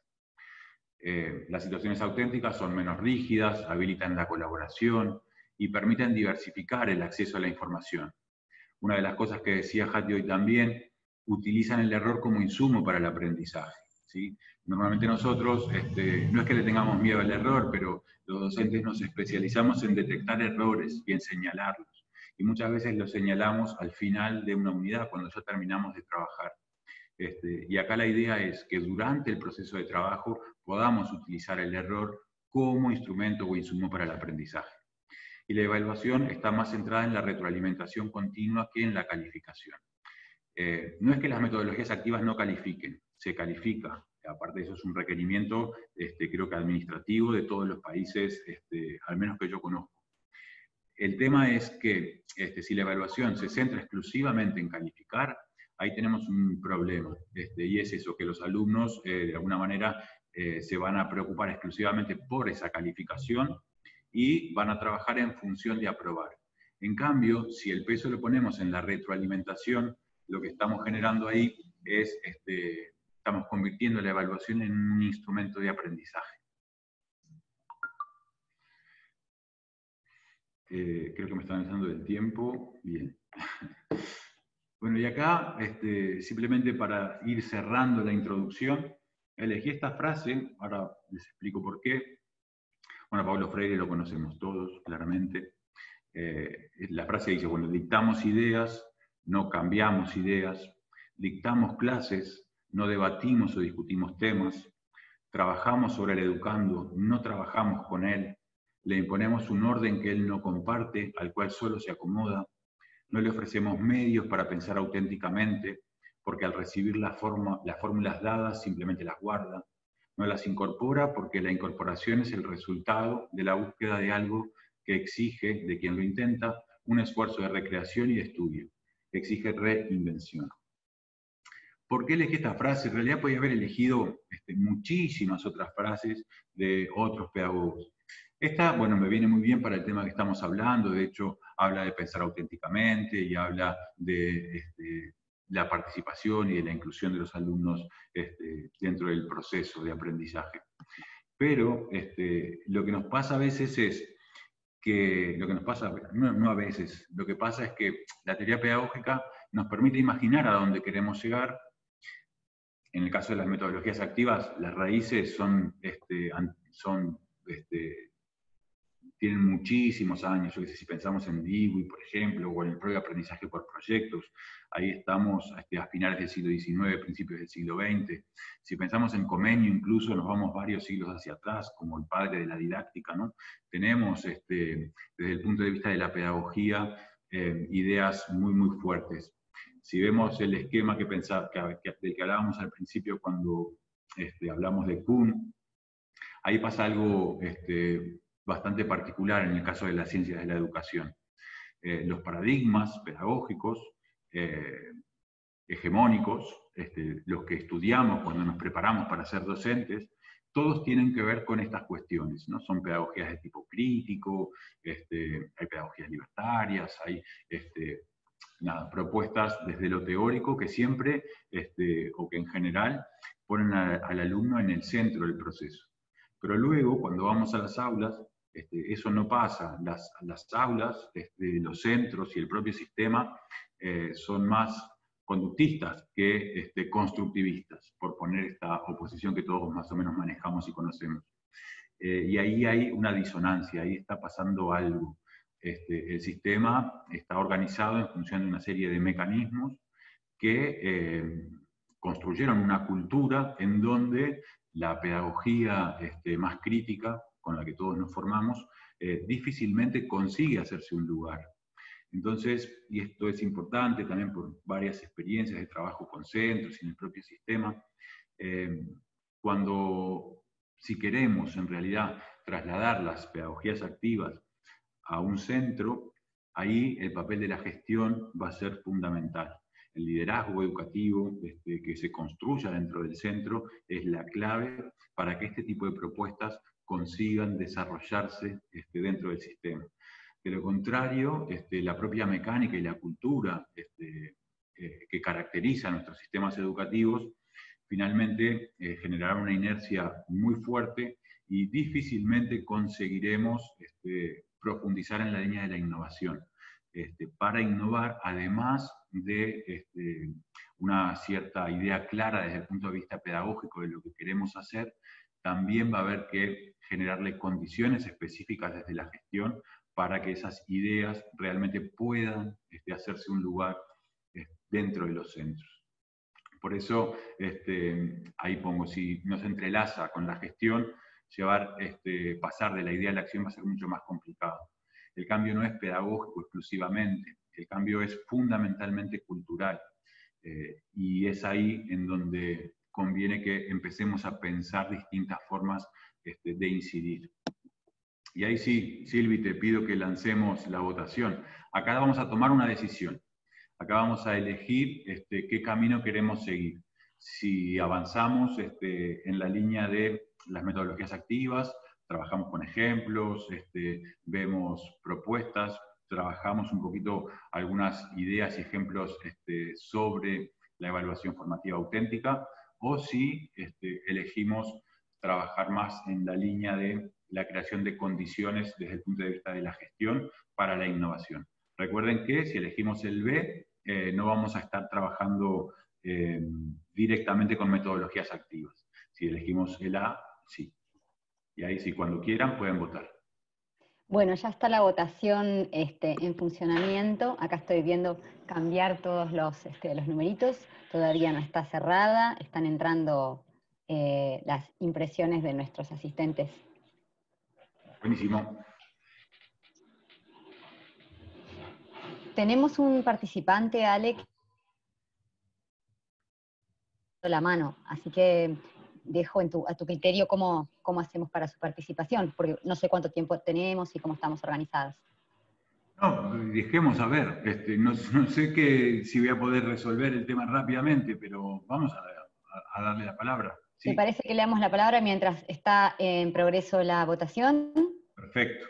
Las situaciones auténticas son menos rígidas, habilitan la colaboración y permiten diversificar el acceso a la información. Una de las cosas que decía Jati hoy también, utilizan el error como insumo para el aprendizaje, ¿sí? Normalmente nosotros, no es que le tengamos miedo al error, pero los docentes nos especializamos en detectar errores y en señalarlos. Y muchas veces los señalamos al final de una unidad, cuando ya terminamos de trabajar. Y acá la idea es que durante el proceso de trabajo podamos utilizar el error como instrumento o insumo para el aprendizaje. Y la evaluación está más centrada en la retroalimentación continua que en la calificación. No es que las metodologías activas no califiquen, se califica. Aparte de eso es un requerimiento, creo que administrativo de todos los países, al menos que yo conozco. El tema es que si la evaluación se centra exclusivamente en calificar, ahí tenemos un problema, y es eso, que los alumnos de alguna manera se van a preocupar exclusivamente por esa calificación y van a trabajar en función de aprobar. En cambio, si el peso lo ponemos en la retroalimentación, lo que estamos generando ahí es, estamos convirtiendo la evaluación en un instrumento de aprendizaje. Creo que me están avisando del tiempo. Bien. Bueno, y acá, simplemente para ir cerrando la introducción, elegí esta frase, ahora les explico por qué. Bueno, Pablo Freire lo conocemos todos, claramente. La frase dice, bueno, dictamos ideas, no cambiamos ideas, dictamos clases, no debatimos o discutimos temas, trabajamos sobre el educando, no trabajamos con él, le imponemos un orden que él no comparte, al cual solo se acomoda, no le ofrecemos medios para pensar auténticamente, porque al recibir las fórmulas dadas simplemente las guarda, no las incorpora porque la incorporación es el resultado de la búsqueda de algo que exige, de quien lo intenta, un esfuerzo de recreación y de estudio, que exige reinvención. ¿Por qué elegí esta frase? En realidad podía haber elegido muchísimas otras frases de otros pedagogos. Esta, bueno, me viene muy bien para el tema que estamos hablando, de hecho, habla de pensar auténticamente y habla de la participación y de la inclusión de los alumnos dentro del proceso de aprendizaje. Pero lo que nos pasa a veces es que, no a veces, lo que pasa es que la teoría pedagógica nos permite imaginar a dónde queremos llegar. En el caso de las metodologías activas, las raíces tienen muchísimos años. Yo si pensamos en Dewey, por ejemplo, o en el propio aprendizaje por proyectos, ahí estamos a finales del siglo XIX, principios del siglo XX. Si pensamos en Comenius, incluso nos vamos varios siglos hacia atrás, como el padre de la didáctica, ¿no? Tenemos, desde el punto de vista de la pedagogía, ideas muy, muy fuertes. Si vemos el esquema del que hablábamos al principio cuando hablamos de Kuhn, ahí pasa algo bastante particular en el caso de las ciencias de la educación. Los paradigmas pedagógicos hegemónicos, los que estudiamos cuando nos preparamos para ser docentes, todos tienen que ver con estas cuestiones, ¿no? Son pedagogías de tipo crítico, hay pedagogías libertarias, hay propuestas desde lo teórico que siempre, o que en general, ponen al alumno en el centro del proceso. Pero luego, cuando vamos a las aulas, eso no pasa. Las aulas, los centros y el propio sistema son más conductistas que constructivistas, por poner esta oposición que todos más o menos manejamos y conocemos. Y ahí hay una disonancia, ahí está pasando algo. El sistema está organizado en función de una serie de mecanismos que construyeron una cultura en donde la pedagogía más crítica, con la que todos nos formamos, difícilmente consigue hacerse un lugar. Entonces, y esto es importante también por varias experiencias de trabajo con centros y en el propio sistema, cuando, si queremos en realidad trasladar las pedagogías activas a un centro, ahí el papel de la gestión va a ser fundamental. El liderazgo educativo que se construya dentro del centro es la clave para que este tipo de propuestas consigan desarrollarse dentro del sistema. De lo contrario, la propia mecánica y la cultura que caracteriza a nuestros sistemas educativos finalmente generará una inercia muy fuerte y difícilmente conseguiremos profundizar en la línea de la innovación. Para innovar, además de una cierta idea clara desde el punto de vista pedagógico de lo que queremos hacer, también va a haber que generarle condiciones específicas desde la gestión para que esas ideas realmente puedan hacerse un lugar dentro de los centros. Por eso, ahí pongo, si nos entrelaza con la gestión, pasar de la idea a la acción va a ser mucho más complicado. El cambio no es pedagógico exclusivamente, el cambio es fundamentalmente cultural. Y es ahí en donde conviene que empecemos a pensar distintas formas de incidir. Y ahí sí, Silvi, te pido que lancemos la votación. Acá vamos a tomar una decisión. Acá vamos a elegir qué camino queremos seguir. Si avanzamos en la línea de las metodologías activas, trabajamos con ejemplos, vemos propuestas, trabajamos un poquito algunas ideas y ejemplos sobre la evaluación formativa auténtica, o si elegimos trabajar más en la línea de la creación de condiciones desde el punto de vista de la gestión para la innovación. Recuerden que si elegimos el B, no vamos a estar trabajando directamente con metodologías activas. Si elegimos el A, sí. Y ahí sí, cuando quieran, pueden votar. Bueno, ya está la votación en funcionamiento. Acá estoy viendo cambiar todos los numeritos. Todavía no está cerrada. Están entrando las impresiones de nuestros asistentes. Buenísimo. Tenemos un participante, Ale, la mano, así que dejo a tu criterio cómo hacemos para su participación, porque no sé cuánto tiempo tenemos y cómo estamos organizados. No, dejemos a ver. No sé si voy a poder resolver el tema rápidamente, pero vamos a darle la palabra. Sí. ¿Te parece que le damos la palabra mientras está en progreso la votación? Perfecto.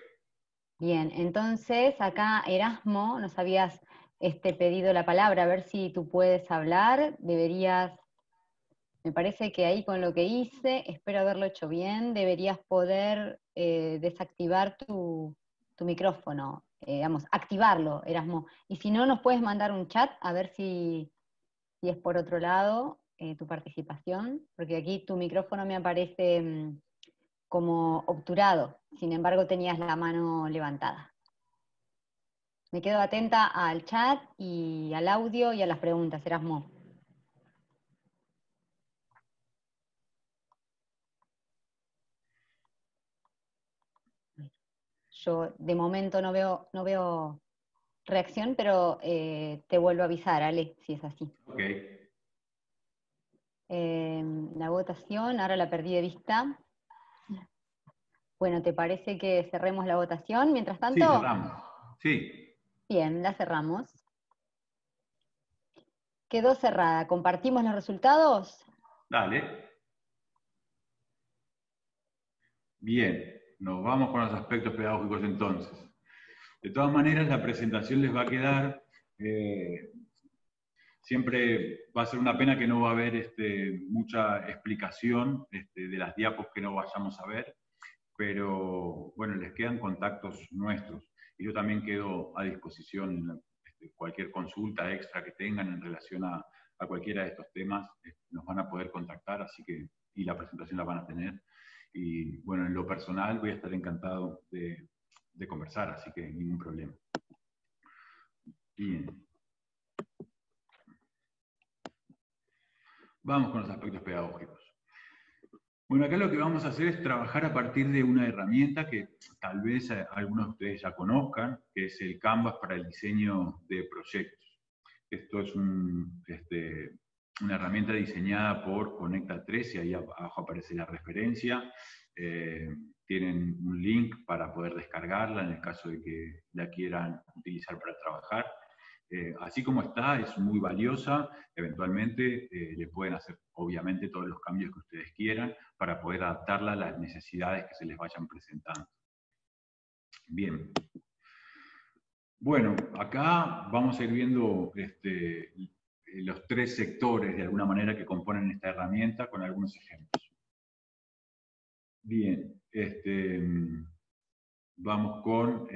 Bien, entonces acá Erasmo, nos habías pedido la palabra, a ver si tú puedes hablar. Me parece que ahí con lo que hice, espero haberlo hecho bien, deberías poder desactivar tu micrófono, activarlo, Erasmo. Y si no, nos puedes mandar un chat a ver si es por otro lado tu participación, porque aquí tu micrófono me aparece como obturado, sin embargo tenías la mano levantada. Me quedo atenta al chat y al audio y a las preguntas, Erasmo. Yo de momento no veo reacción, pero te vuelvo a avisar, Ale, si es así. Ok. La votación, ahora la perdí de vista. Bueno, ¿te parece que cerremos la votación mientras tanto? Sí, cerramos. Sí. Bien, la cerramos. Quedó cerrada. ¿Compartimos los resultados? Dale. Bien, nos vamos con los aspectos pedagógicos entonces. De todas maneras, la presentación les va a quedar. Siempre va a ser una pena que no va a haber mucha explicación de las diapos que no vayamos a ver, pero bueno, les quedan contactos nuestros. Y yo también quedo a disposición cualquier consulta extra que tengan en relación a cualquiera de estos temas, nos van a poder contactar, así que, y la presentación la van a tener. Y bueno, en lo personal voy a estar encantado de conversar, así que ningún problema. Bien. Vamos con los aspectos pedagógicos. Bueno, acá lo que vamos a hacer es trabajar a partir de una herramienta que tal vez algunos de ustedes ya conozcan, que es el Canvas para el diseño de proyectos. Esto es una herramienta diseñada por Conecta 3, y ahí abajo aparece la referencia. Tienen un link para poder descargarla en el caso de que la quieran utilizar para trabajar. Así como está, es muy valiosa. Eventualmente le pueden hacer, obviamente, todos los cambios que ustedes quieran para poder adaptarla a las necesidades que se les vayan presentando. Bien. Bueno, acá vamos a ir viendo los 3 sectores, de alguna manera, que componen esta herramienta con algunos ejemplos. Bien, vamos con,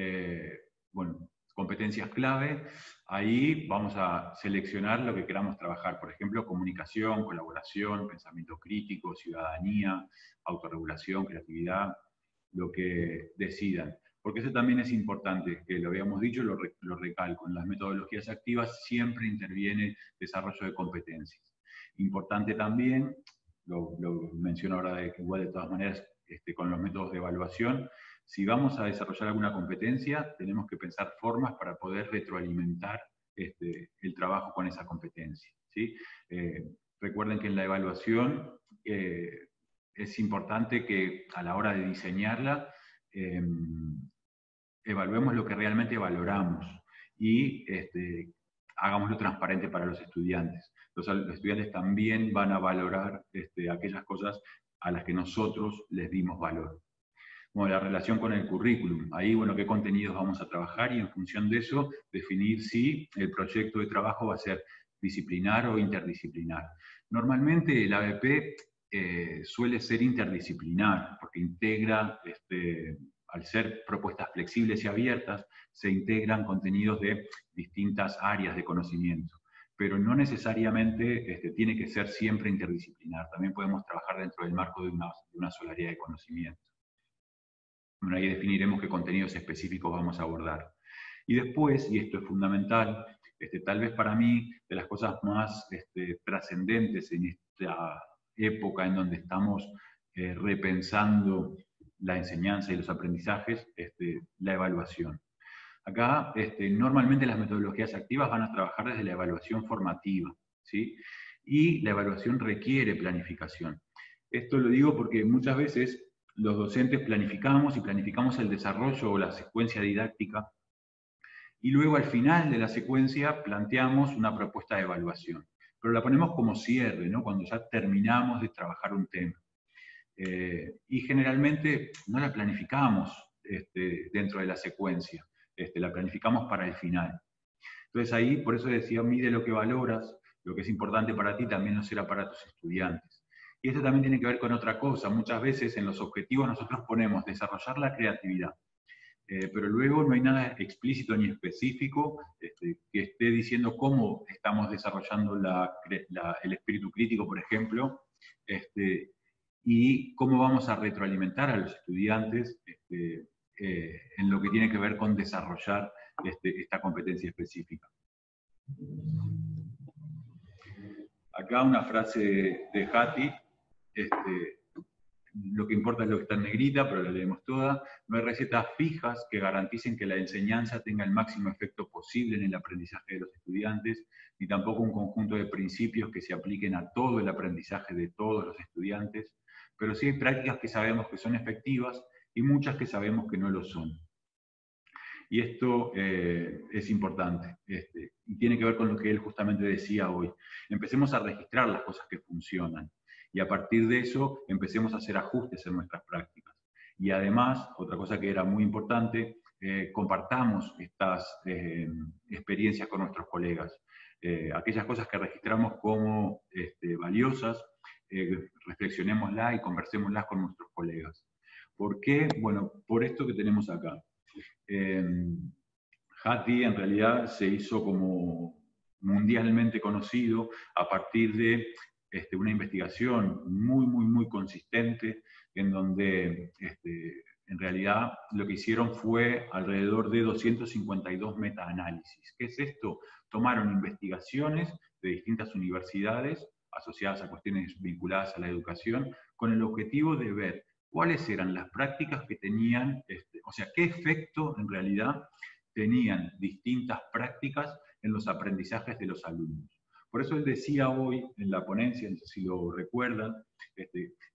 competencias clave. Ahí vamos a seleccionar lo que queramos trabajar, por ejemplo, comunicación, colaboración, pensamiento crítico, ciudadanía, autorregulación, creatividad, lo que decidan. Porque eso también es importante, que lo habíamos dicho, lo recalco, en las metodologías activas siempre interviene desarrollo de competencias. Importante también, lo menciono ahora igual de todas maneras con los métodos de evaluación, si vamos a desarrollar alguna competencia, tenemos que pensar formas para poder retroalimentar el trabajo con esa competencia, ¿sí? Recuerden que en la evaluación es importante que a la hora de diseñarla evaluemos lo que realmente valoramos y hagámoslo transparente para los estudiantes. Los estudiantes también van a valorar aquellas cosas a las que nosotros les dimos valor. Bueno, la relación con el currículum. Ahí, bueno, qué contenidos vamos a trabajar y en función de eso definir si el proyecto de trabajo va a ser disciplinar o interdisciplinar. Normalmente el ABP suele ser interdisciplinar porque integra, al ser propuestas flexibles y abiertas, se integran contenidos de distintas áreas de conocimiento. Pero no necesariamente tiene que ser siempre interdisciplinar. También podemos trabajar dentro del marco de una sola área de conocimiento. Bueno, ahí definiremos qué contenidos específicos vamos a abordar. Y después, y esto es fundamental, tal vez para mí, de las cosas más trascendentes en esta época en donde estamos repensando la enseñanza y los aprendizajes, la evaluación. Acá, normalmente las metodologías activas van a trabajar desde la evaluación formativa, ¿sí? Y la evaluación requiere planificación. Esto lo digo porque muchas veces los docentes planificamos el desarrollo o la secuencia didáctica y luego al final de la secuencia planteamos una propuesta de evaluación. Pero la ponemos como cierre, ¿no? Cuando ya terminamos de trabajar un tema. Y generalmente no la planificamos dentro de la secuencia, la planificamos para el final. Entonces ahí, por eso decía, mide lo que valoras, lo que es importante para ti también lo será para tus estudiantes. Y esto también tiene que ver con otra cosa. Muchas veces en los objetivos nosotros ponemos desarrollar la creatividad, pero luego no hay nada explícito ni específico que esté diciendo cómo estamos desarrollando el espíritu crítico, por ejemplo, y cómo vamos a retroalimentar a los estudiantes en lo que tiene que ver con desarrollar esta competencia específica. Acá una frase de Hattie, lo que importa es lo que está en negrita, pero la leemos toda. No hay recetas fijas que garanticen que la enseñanza tenga el máximo efecto posible en el aprendizaje de los estudiantes, ni tampoco un conjunto de principios que se apliquen a todo el aprendizaje de todos los estudiantes, pero sí hay prácticas que sabemos que son efectivas y muchas que sabemos que no lo son. Y esto es importante, y tiene que ver con lo que él justamente decía hoy. Empecemos a registrar las cosas que funcionan, y a partir de eso empecemos a hacer ajustes en nuestras prácticas. Y además, otra cosa que era muy importante, compartamos estas experiencias con nuestros colegas. Aquellas cosas que registramos como valiosas, reflexionémoslas y conversémoslas con nuestros colegas. ¿Por qué? Bueno, por esto que tenemos acá. Hattie en realidad se hizo como mundialmente conocido a partir de una investigación muy consistente en donde en realidad lo que hicieron fue alrededor de 252 metaanálisis. ¿Qué es esto? Tomaron investigaciones de distintas universidades asociadas a cuestiones vinculadas a la educación, con el objetivo de ver cuáles eran las prácticas que tenían, o sea, qué efecto en realidad tenían distintas prácticas en los aprendizajes de los alumnos. Por eso él decía hoy en la ponencia, no sé si lo recuerdan,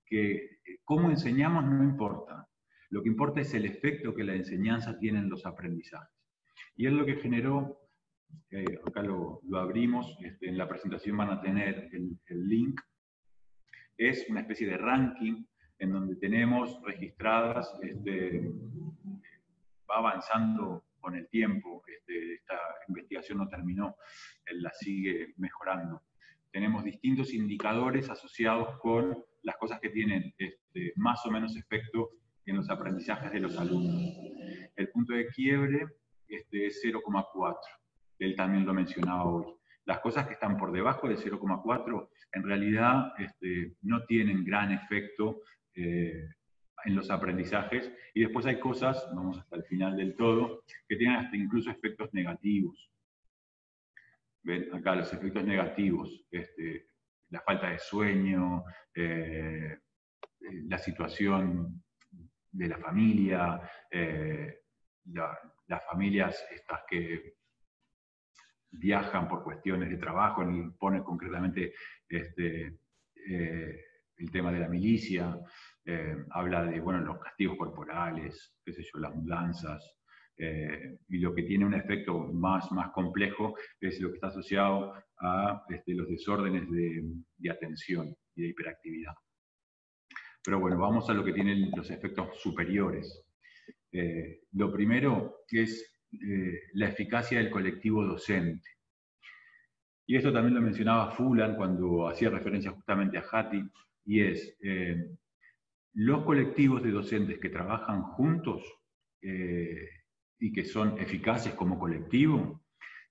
que cómo enseñamos no importa. Lo que importa es el efecto que la enseñanza tiene en los aprendizajes. Y él lo que generó, acá lo abrimos, en la presentación van a tener el link, es una especie de ranking en donde tenemos registradas, va avanzando con el tiempo, esta investigación no terminó, él la sigue mejorando. Tenemos distintos indicadores asociados con las cosas que tienen más o menos efecto en los aprendizajes de los alumnos. El punto de quiebre es 0,4, él también lo mencionaba hoy. Las cosas que están por debajo del 0,4 en realidad no tienen gran efecto en los aprendizajes, y después hay cosas, vamos hasta el final del todo, que tienen hasta incluso efectos negativos. ¿Ven? Acá los efectos negativos, la falta de sueño, la situación de la familia, las familias estas que viajan por cuestiones de trabajo, él pone concretamente el tema de la milicia, habla de los castigos corporales, qué sé yo, las mudanzas, y lo que tiene un efecto más complejo es lo que está asociado a los desórdenes de atención y de hiperactividad. Pero bueno, vamos a lo que tienen los efectos superiores. Lo primero es la eficacia del colectivo docente. Y esto también lo mencionaba Fulan cuando hacía referencia justamente a Hattie, y es los colectivos de docentes que trabajan juntos y que son eficaces como colectivo,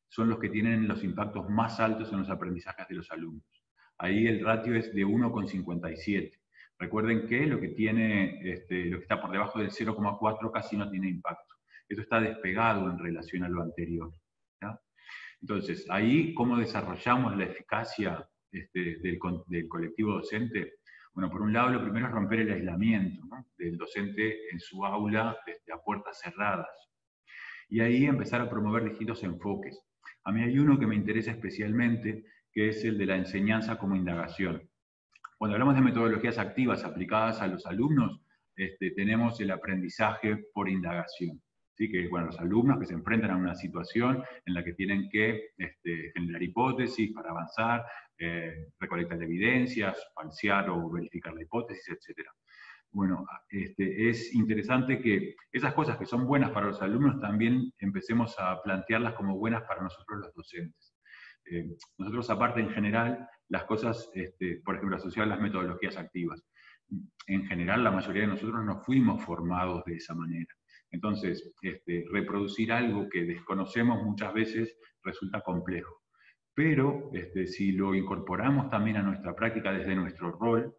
son los que tienen los impactos más altos en los aprendizajes de los alumnos. Ahí el ratio es de 1,57. Recuerden que lo que está por debajo del 0,4 casi no tiene impacto. Esto está despegado en relación a lo anterior. ¿Ya? Entonces, ahí, ¿cómo desarrollamos la eficacia del colectivo docente? Bueno, por un lado, lo primero es romper el aislamiento, ¿no?, del docente en su aula a puertas cerradas. Y ahí empezar a promover distintos enfoques. A mí hay uno que me interesa especialmente, que es el de la enseñanza como indagación. Cuando hablamos de metodologías activas aplicadas a los alumnos, tenemos el aprendizaje por indagación. ¿Sí? Que los alumnos que se enfrentan a una situación en la que tienen que generar hipótesis para avanzar, recolectar evidencias, falsear o verificar la hipótesis, etc. Bueno, es interesante que esas cosas que son buenas para los alumnos también empecemos a plantearlas como buenas para nosotros los docentes. Nosotros, aparte, en general, las cosas, por ejemplo, asociadas a las metodologías activas, en general la mayoría de nosotros no fuimos formados de esa manera. Entonces, reproducir algo que desconocemos muchas veces resulta complejo. Pero si lo incorporamos también a nuestra práctica desde nuestro rol,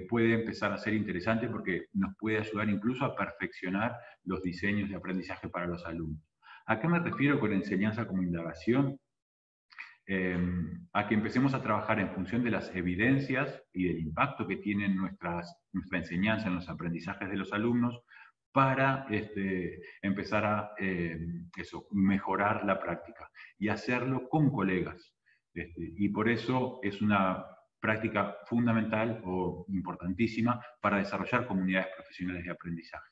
puede empezar a ser interesante porque nos puede ayudar incluso a perfeccionar los diseños de aprendizaje para los alumnos. ¿A qué me refiero con enseñanza como indagación? A que empecemos a trabajar en función de las evidencias y del impacto que tiene nuestra enseñanza en los aprendizajes de los alumnos para empezar a mejorar la práctica y hacerlo con colegas. Y por eso es una práctica fundamental o importantísima para desarrollar comunidades profesionales de aprendizaje.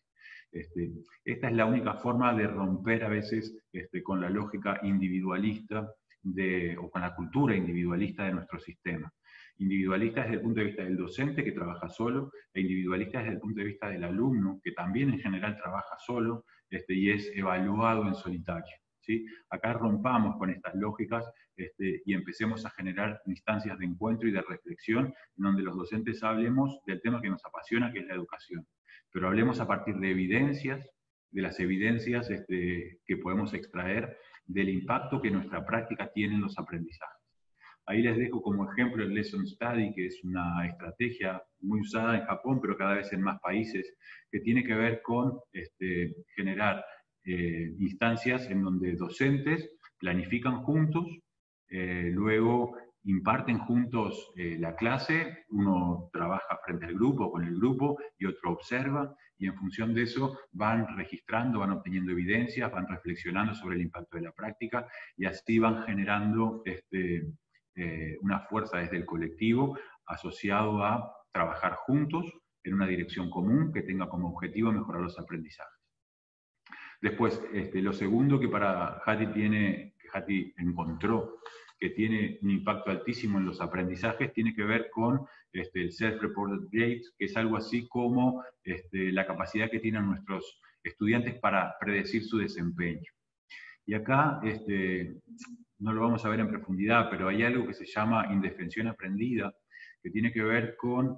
Esta es la única forma de romper a veces con la lógica individualista o con la cultura individualista de nuestro sistema. Individualista desde el punto de vista del docente que trabaja solo, e individualista desde el punto de vista del alumno que también en general trabaja solo y es evaluado en solitario. ¿Sí? Acá rompamos con estas lógicas y empecemos a generar instancias de encuentro y de reflexión en donde los docentes hablemos del tema que nos apasiona, que es la educación. Pero hablemos a partir de evidencias, de las evidencias que podemos extraer del impacto que nuestra práctica tiene en los aprendizajes. Ahí les dejo como ejemplo el Lesson Study, que es una estrategia muy usada en Japón, pero cada vez en más países, que tiene que ver con generar instancias en donde docentes planifican juntos, luego imparten juntos la clase, uno trabaja frente al grupo, con el grupo, y otro observa, y en función de eso van registrando, van obteniendo evidencias, van reflexionando sobre el impacto de la práctica, y así van generando una fuerza desde el colectivo asociado a trabajar juntos en una dirección común que tenga como objetivo mejorar los aprendizajes. Después, lo segundo que para que Hattie encontró que tiene un impacto altísimo en los aprendizajes, tiene que ver con el Self-Reported Grades, que es algo así como la capacidad que tienen nuestros estudiantes para predecir su desempeño. Y acá no lo vamos a ver en profundidad, pero hay algo que se llama indefensión aprendida, que tiene que ver con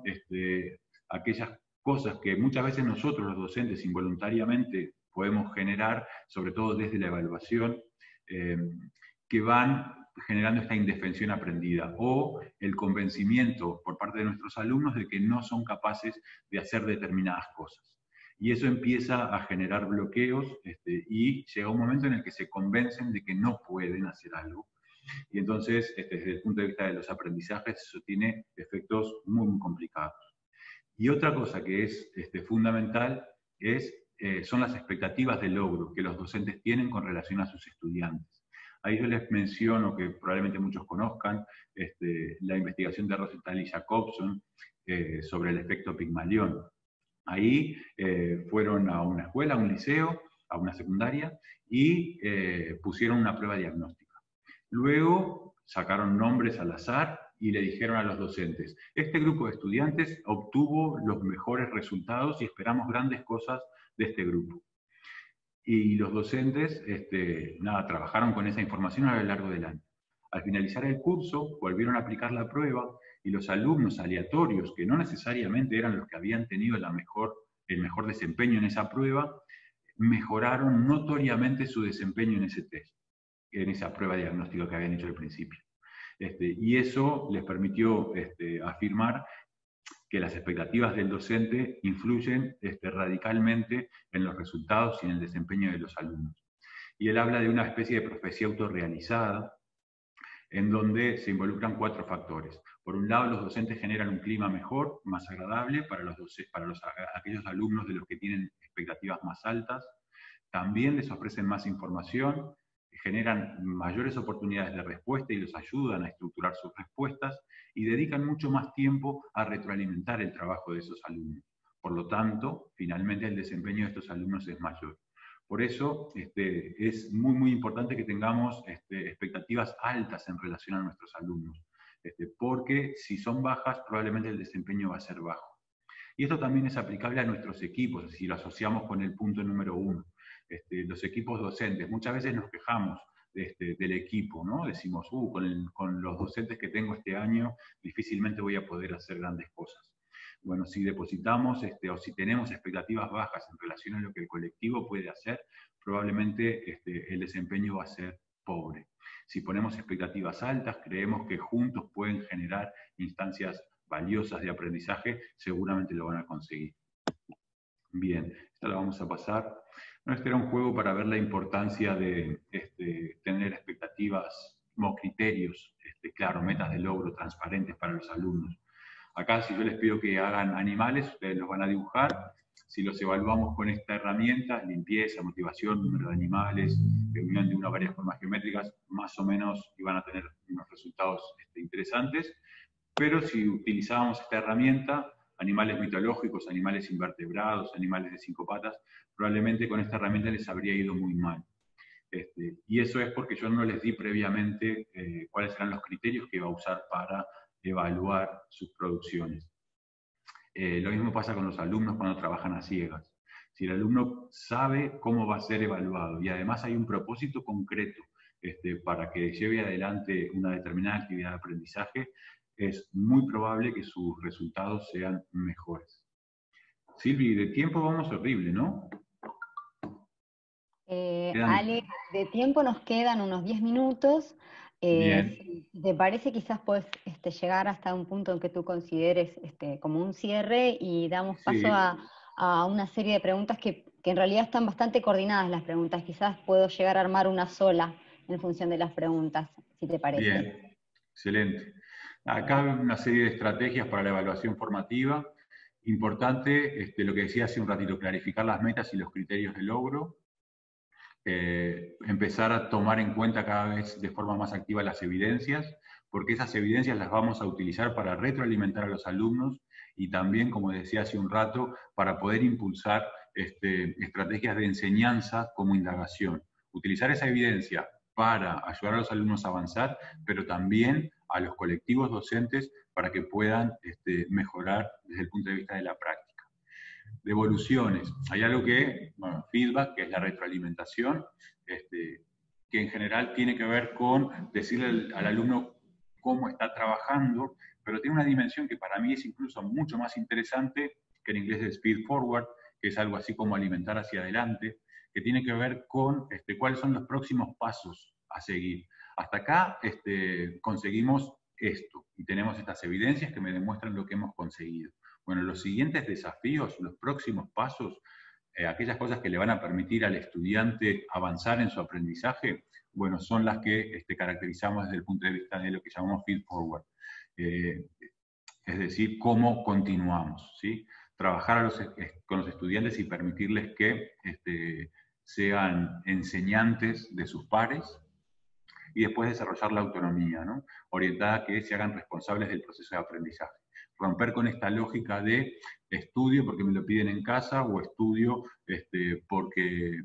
aquellas cosas que muchas veces nosotros los docentes involuntariamente podemos generar, sobre todo desde la evaluación, que van generando esta indefensión aprendida, o el convencimiento por parte de nuestros alumnos de que no son capaces de hacer determinadas cosas. Y eso empieza a generar bloqueos y llega un momento en el que se convencen de que no pueden hacer algo. Y entonces, desde el punto de vista de los aprendizajes, eso tiene efectos muy, muy complicados. Y otra cosa que es fundamental son las expectativas de logro que los docentes tienen con relación a sus estudiantes. Ahí yo les menciono, que probablemente muchos conozcan, la investigación de Rosenthal y Jacobson sobre el efecto Pigmalión. Ahí fueron a una escuela, a un liceo, a una secundaria, y pusieron una prueba diagnóstica. Luego sacaron nombres al azar y le dijeron a los docentes, este grupo de estudiantes obtuvo los mejores resultados y esperamos grandes cosas de este grupo. Y los docentes trabajaron con esa información a lo largo del año. Al finalizar el curso, volvieron a aplicar la prueba y los alumnos aleatorios, que no necesariamente eran los que habían tenido el mejor desempeño en esa prueba, mejoraron notoriamente su desempeño en ese test, en esa prueba diagnóstica que habían hecho al principio. Y eso les permitió afirmar que las expectativas del docente influyen radicalmente en los resultados y en el desempeño de los alumnos. Y él habla de una especie de profecía autorrealizada, en donde se involucran 4 factores. Por un lado, los docentes generan un clima mejor, más agradable para aquellos alumnos de los que tienen expectativas más altas. También les ofrecen más información, generan mayores oportunidades de respuesta y los ayudan a estructurar sus respuestas, y dedican mucho más tiempo a retroalimentar el trabajo de esos alumnos. Por lo tanto, finalmente el desempeño de estos alumnos es mayor. Por eso es muy, muy importante que tengamos expectativas altas en relación a nuestros alumnos, porque si son bajas, probablemente el desempeño va a ser bajo. Y esto también es aplicable a nuestros equipos, si lo asociamos con el punto número 1. Los equipos docentes, muchas veces nos quejamos del equipo, ¿no? Decimos, con los docentes que tengo este año, difícilmente voy a poder hacer grandes cosas. Bueno, si depositamos o si tenemos expectativas bajas en relación a lo que el colectivo puede hacer, probablemente el desempeño va a ser pobre. Si ponemos expectativas altas, creemos que juntos pueden generar instancias valiosas de aprendizaje, seguramente lo van a conseguir. Bien, esta la vamos a pasar. Bueno, este era un juego para ver la importancia de tener expectativas como criterios, claro, metas de logro transparentes para los alumnos. Acá, si yo les pido que hagan animales, ustedes los van a dibujar. Si los evaluamos con esta herramienta, limpieza, motivación, número de animales, reunión de una o varias formas geométricas, más o menos iban a tener unos resultados interesantes. Pero si utilizábamos esta herramienta, animales mitológicos, animales invertebrados, animales de 5 patas, probablemente con esta herramienta les habría ido muy mal. Y eso es porque yo no les di previamente cuáles eran los criterios que iba a usar para evaluar sus producciones. Lo mismo pasa con los alumnos cuando trabajan a ciegas. Si el alumno sabe cómo va a ser evaluado y además hay un propósito concreto para que lleve adelante una determinada actividad de aprendizaje, es muy probable que sus resultados sean mejores. Silvi, de tiempo vamos horrible, ¿no? Ale, de tiempo nos quedan unos 10 minutos. Bien. Si te parece, quizás puedes llegar hasta un punto en que tú consideres como un cierre y damos paso a una serie de preguntas que en realidad están bastante coordinadas las preguntas. Quizás puedo llegar a armar una sola en función de las preguntas, si te parece. Bien. Excelente. Acá una serie de estrategias para la evaluación formativa. Importante, lo que decía hace un ratito, clarificar las metas y los criterios de logro. Empezar a tomar en cuenta cada vez de forma más activa las evidencias, porque esas evidencias las vamos a utilizar para retroalimentar a los alumnos y también, como decía hace un rato, para poder impulsar estrategias de enseñanza como indagación. Utilizar esa evidencia para ayudar a los alumnos a avanzar, pero también a los colectivos docentes para que puedan mejorar desde el punto de vista de la práctica. Devoluciones. Hay algo que, bueno, feedback, que es la retroalimentación, que en general tiene que ver con decirle al alumno cómo está trabajando, pero tiene una dimensión que para mí es incluso mucho más interesante, que en inglés es feed forward, que es algo así como alimentar hacia adelante, que tiene que ver con cuáles son los próximos pasos a seguir. Hasta acá conseguimos esto, y tenemos estas evidencias que me demuestran lo que hemos conseguido. Bueno, los siguientes desafíos, los próximos pasos, aquellas cosas que le van a permitir al estudiante avanzar en su aprendizaje, bueno, son las que caracterizamos desde el punto de vista de lo que llamamos feed forward. Es decir, cómo continuamos, ¿sí? Trabajar con los estudiantes y permitirles que sean enseñantes de sus pares, y después desarrollar la autonomía, ¿no? Orientada a que se hagan responsables del proceso de aprendizaje. Romper con esta lógica de estudio porque me lo piden en casa, o estudio porque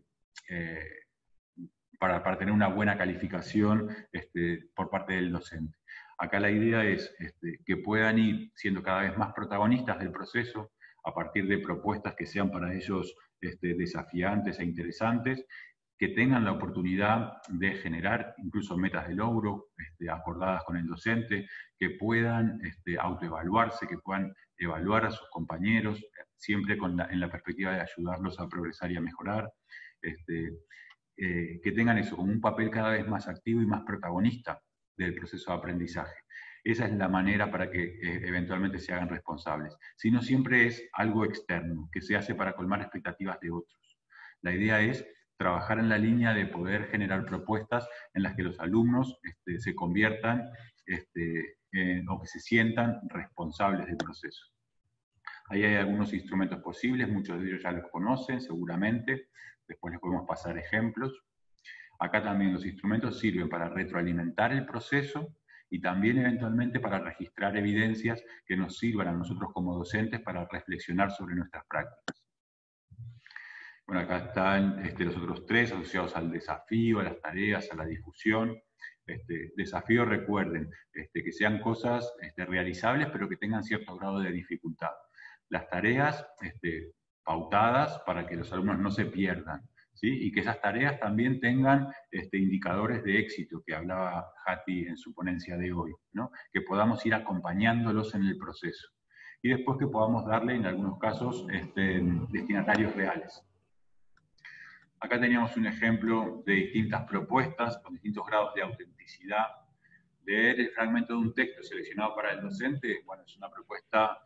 para tener una buena calificación por parte del docente. Acá la idea es que puedan ir siendo cada vez más protagonistas del proceso a partir de propuestas que sean para ellos desafiantes e interesantes, que tengan la oportunidad de generar incluso metas de logro acordadas con el docente, que puedan autoevaluarse, que puedan evaluar a sus compañeros, siempre en la perspectiva de ayudarlos a progresar y a mejorar, que tengan eso como un papel cada vez más activo y más protagonista del proceso de aprendizaje. Esa es la manera para que eventualmente se hagan responsables. Si no, siempre es algo externo, que se hace para colmar expectativas de otros. La idea es trabajar en la línea de poder generar propuestas en las que los alumnos se conviertan o que se sientan responsables del proceso. Ahí hay algunos instrumentos posibles, muchos de ellos ya los conocen seguramente, después les podemos pasar ejemplos. Acá también los instrumentos sirven para retroalimentar el proceso y también eventualmente para registrar evidencias que nos sirvan a nosotros como docentes para reflexionar sobre nuestras prácticas. Bueno, acá están los otros tres asociados al desafío, a las tareas, a la difusión. Desafío, recuerden, que sean cosas realizables, pero que tengan cierto grado de dificultad. Las tareas pautadas para que los alumnos no se pierdan, ¿sí? Y que esas tareas también tengan indicadores de éxito, que hablaba Jati en su ponencia de hoy, ¿no? Que podamos ir acompañándolos en el proceso. Y después que podamos darle, en algunos casos, destinatarios reales. Acá teníamos un ejemplo de distintas propuestas con distintos grados de autenticidad. Leer el fragmento de un texto seleccionado para el docente, bueno, es una propuesta,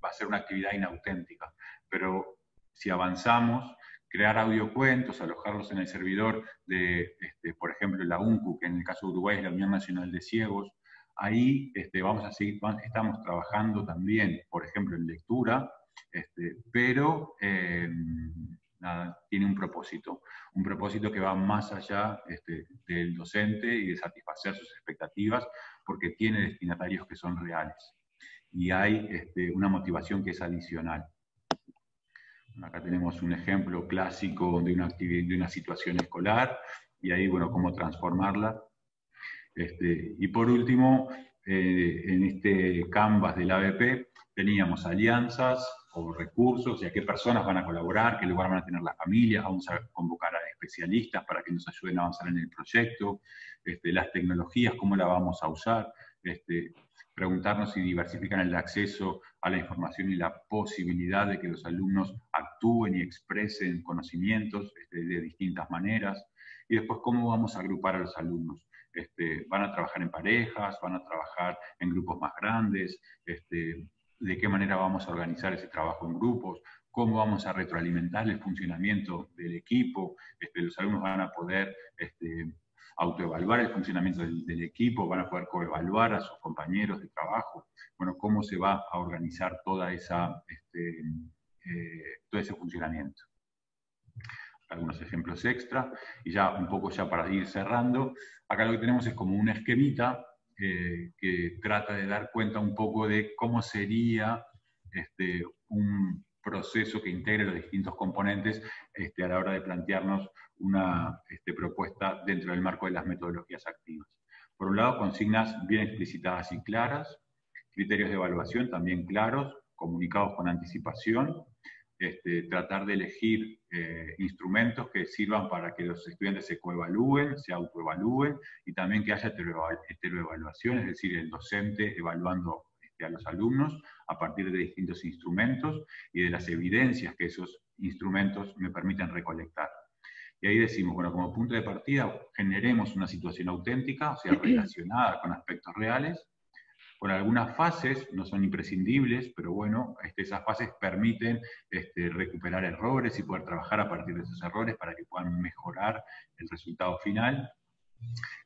va a ser una actividad inauténtica. Pero si avanzamos, crear audiocuentos, alojarlos en el servidor de, por ejemplo, la UNCU, que en el caso de Uruguay es la Unión Nacional de Ciegos, ahí vamos a seguir, estamos trabajando también, por ejemplo, en lectura, pero nada, tiene un propósito que va más allá del docente y de satisfacer sus expectativas, porque tiene destinatarios que son reales. Y hay una motivación que es adicional. Acá tenemos un ejemplo clásico de una situación escolar, y ahí, bueno, cómo transformarla. Y por último, en este canvas del ABP, teníamos alianzas o recursos, y a qué personas van a colaborar, qué lugar van a tener las familias, vamos a convocar a especialistas para que nos ayuden a avanzar en el proyecto, las tecnologías, cómo las vamos a usar, preguntarnos si diversifican el acceso a la información y la posibilidad de que los alumnos actúen y expresen conocimientos de distintas maneras, y después cómo vamos a agrupar a los alumnos. Van a trabajar en parejas, van a trabajar en grupos más grandes, de qué manera vamos a organizar ese trabajo en grupos, cómo vamos a retroalimentar el funcionamiento del equipo, los alumnos van a poder autoevaluar el funcionamiento del equipo, van a poder coevaluar a sus compañeros de trabajo. Bueno, cómo se va a organizar todo ese funcionamiento. Algunos ejemplos extra, y ya un poco ya para ir cerrando, acá lo que tenemos es como un esquemita que trata de dar cuenta un poco de cómo sería un proceso que integre los distintos componentes a la hora de plantearnos una propuesta dentro del marco de las metodologías activas. Por un lado, consignas bien explicitadas y claras, criterios de evaluación también claros, comunicados con anticipación, tratar de elegir instrumentos que sirvan para que los estudiantes se coevalúen, se autoevalúen, y también que haya heteroevaluación, es decir, el docente evaluando a los alumnos a partir de distintos instrumentos y de las evidencias que esos instrumentos me permiten recolectar. Y ahí decimos, bueno, como punto de partida, generemos una situación auténtica, o sea, relacionada con aspectos reales. Con algunas fases, no son imprescindibles, pero bueno, esas fases permiten recuperar errores y poder trabajar a partir de esos errores para que puedan mejorar el resultado final.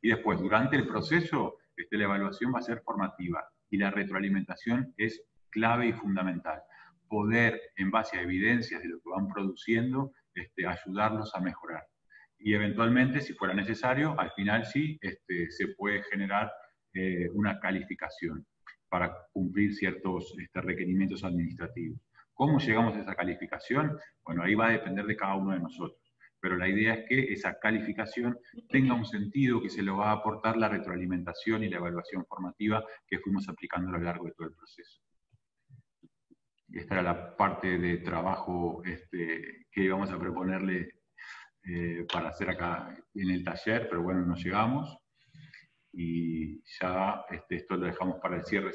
Y después, durante el proceso, la evaluación va a ser formativa y la retroalimentación es clave y fundamental. Poder, en base a evidencias de lo que van produciendo, ayudarlos a mejorar. Y eventualmente, si fuera necesario, al final sí se puede generar una calificación para cumplir ciertos requerimientos administrativos. ¿Cómo llegamos a esa calificación? Bueno, ahí va a depender de cada uno de nosotros. Pero la idea es que esa calificación tenga un sentido que se lo va a aportar la retroalimentación y la evaluación formativa que fuimos aplicando a lo largo de todo el proceso. Y esta era la parte de trabajo que íbamos a proponerle para hacer acá en el taller, pero bueno, no llegamos. Y ya esto lo dejamos para el cierre.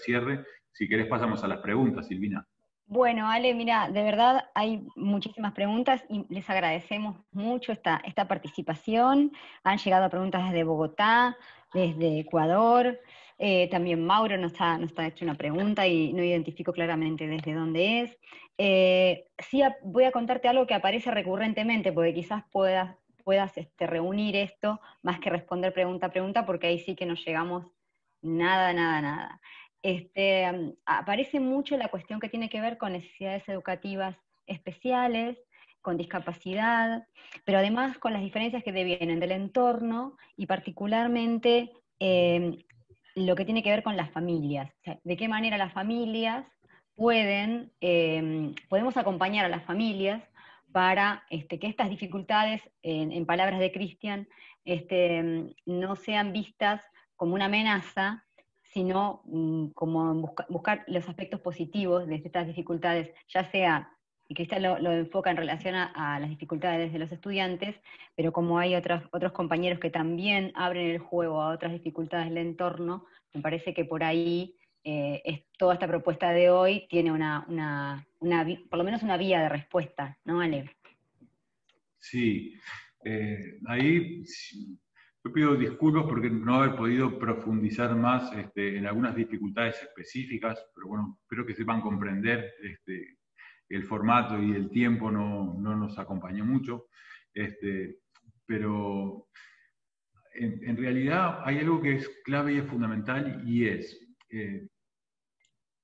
Si querés pasamos a las preguntas, Silvina. Bueno, Ale, mira, de verdad hay muchísimas preguntas y les agradecemos mucho esta participación. Han llegado preguntas desde Bogotá, desde Ecuador, también Mauro nos ha hecho una pregunta y no identifico claramente desde dónde es. Sí, voy a contarte algo que aparece recurrentemente, porque quizás puedas reunir esto, más que responder pregunta a pregunta, porque ahí sí que no llegamos nada. Aparece mucho la cuestión que tiene que ver con necesidades educativas especiales, con discapacidad, pero además con las diferencias que devienen del entorno y particularmente lo que tiene que ver con las familias. O sea, de qué manera las familias podemos acompañar a las familias para que estas dificultades, en palabras de Cristian, no sean vistas como una amenaza, sino como buscar los aspectos positivos de estas dificultades, ya sea, y Cristian lo enfoca en relación a las dificultades de los estudiantes, pero como hay otros compañeros que también abren el juego a otras dificultades del entorno, me parece que por ahí toda esta propuesta de hoy tiene por lo menos una vía de respuesta, ¿no, Ale? Sí, ahí yo pido disculpas porque no haber podido profundizar más en algunas dificultades específicas, pero bueno, espero que sepan comprender el formato y el tiempo no nos acompañó mucho, pero en realidad hay algo que es clave y es fundamental y es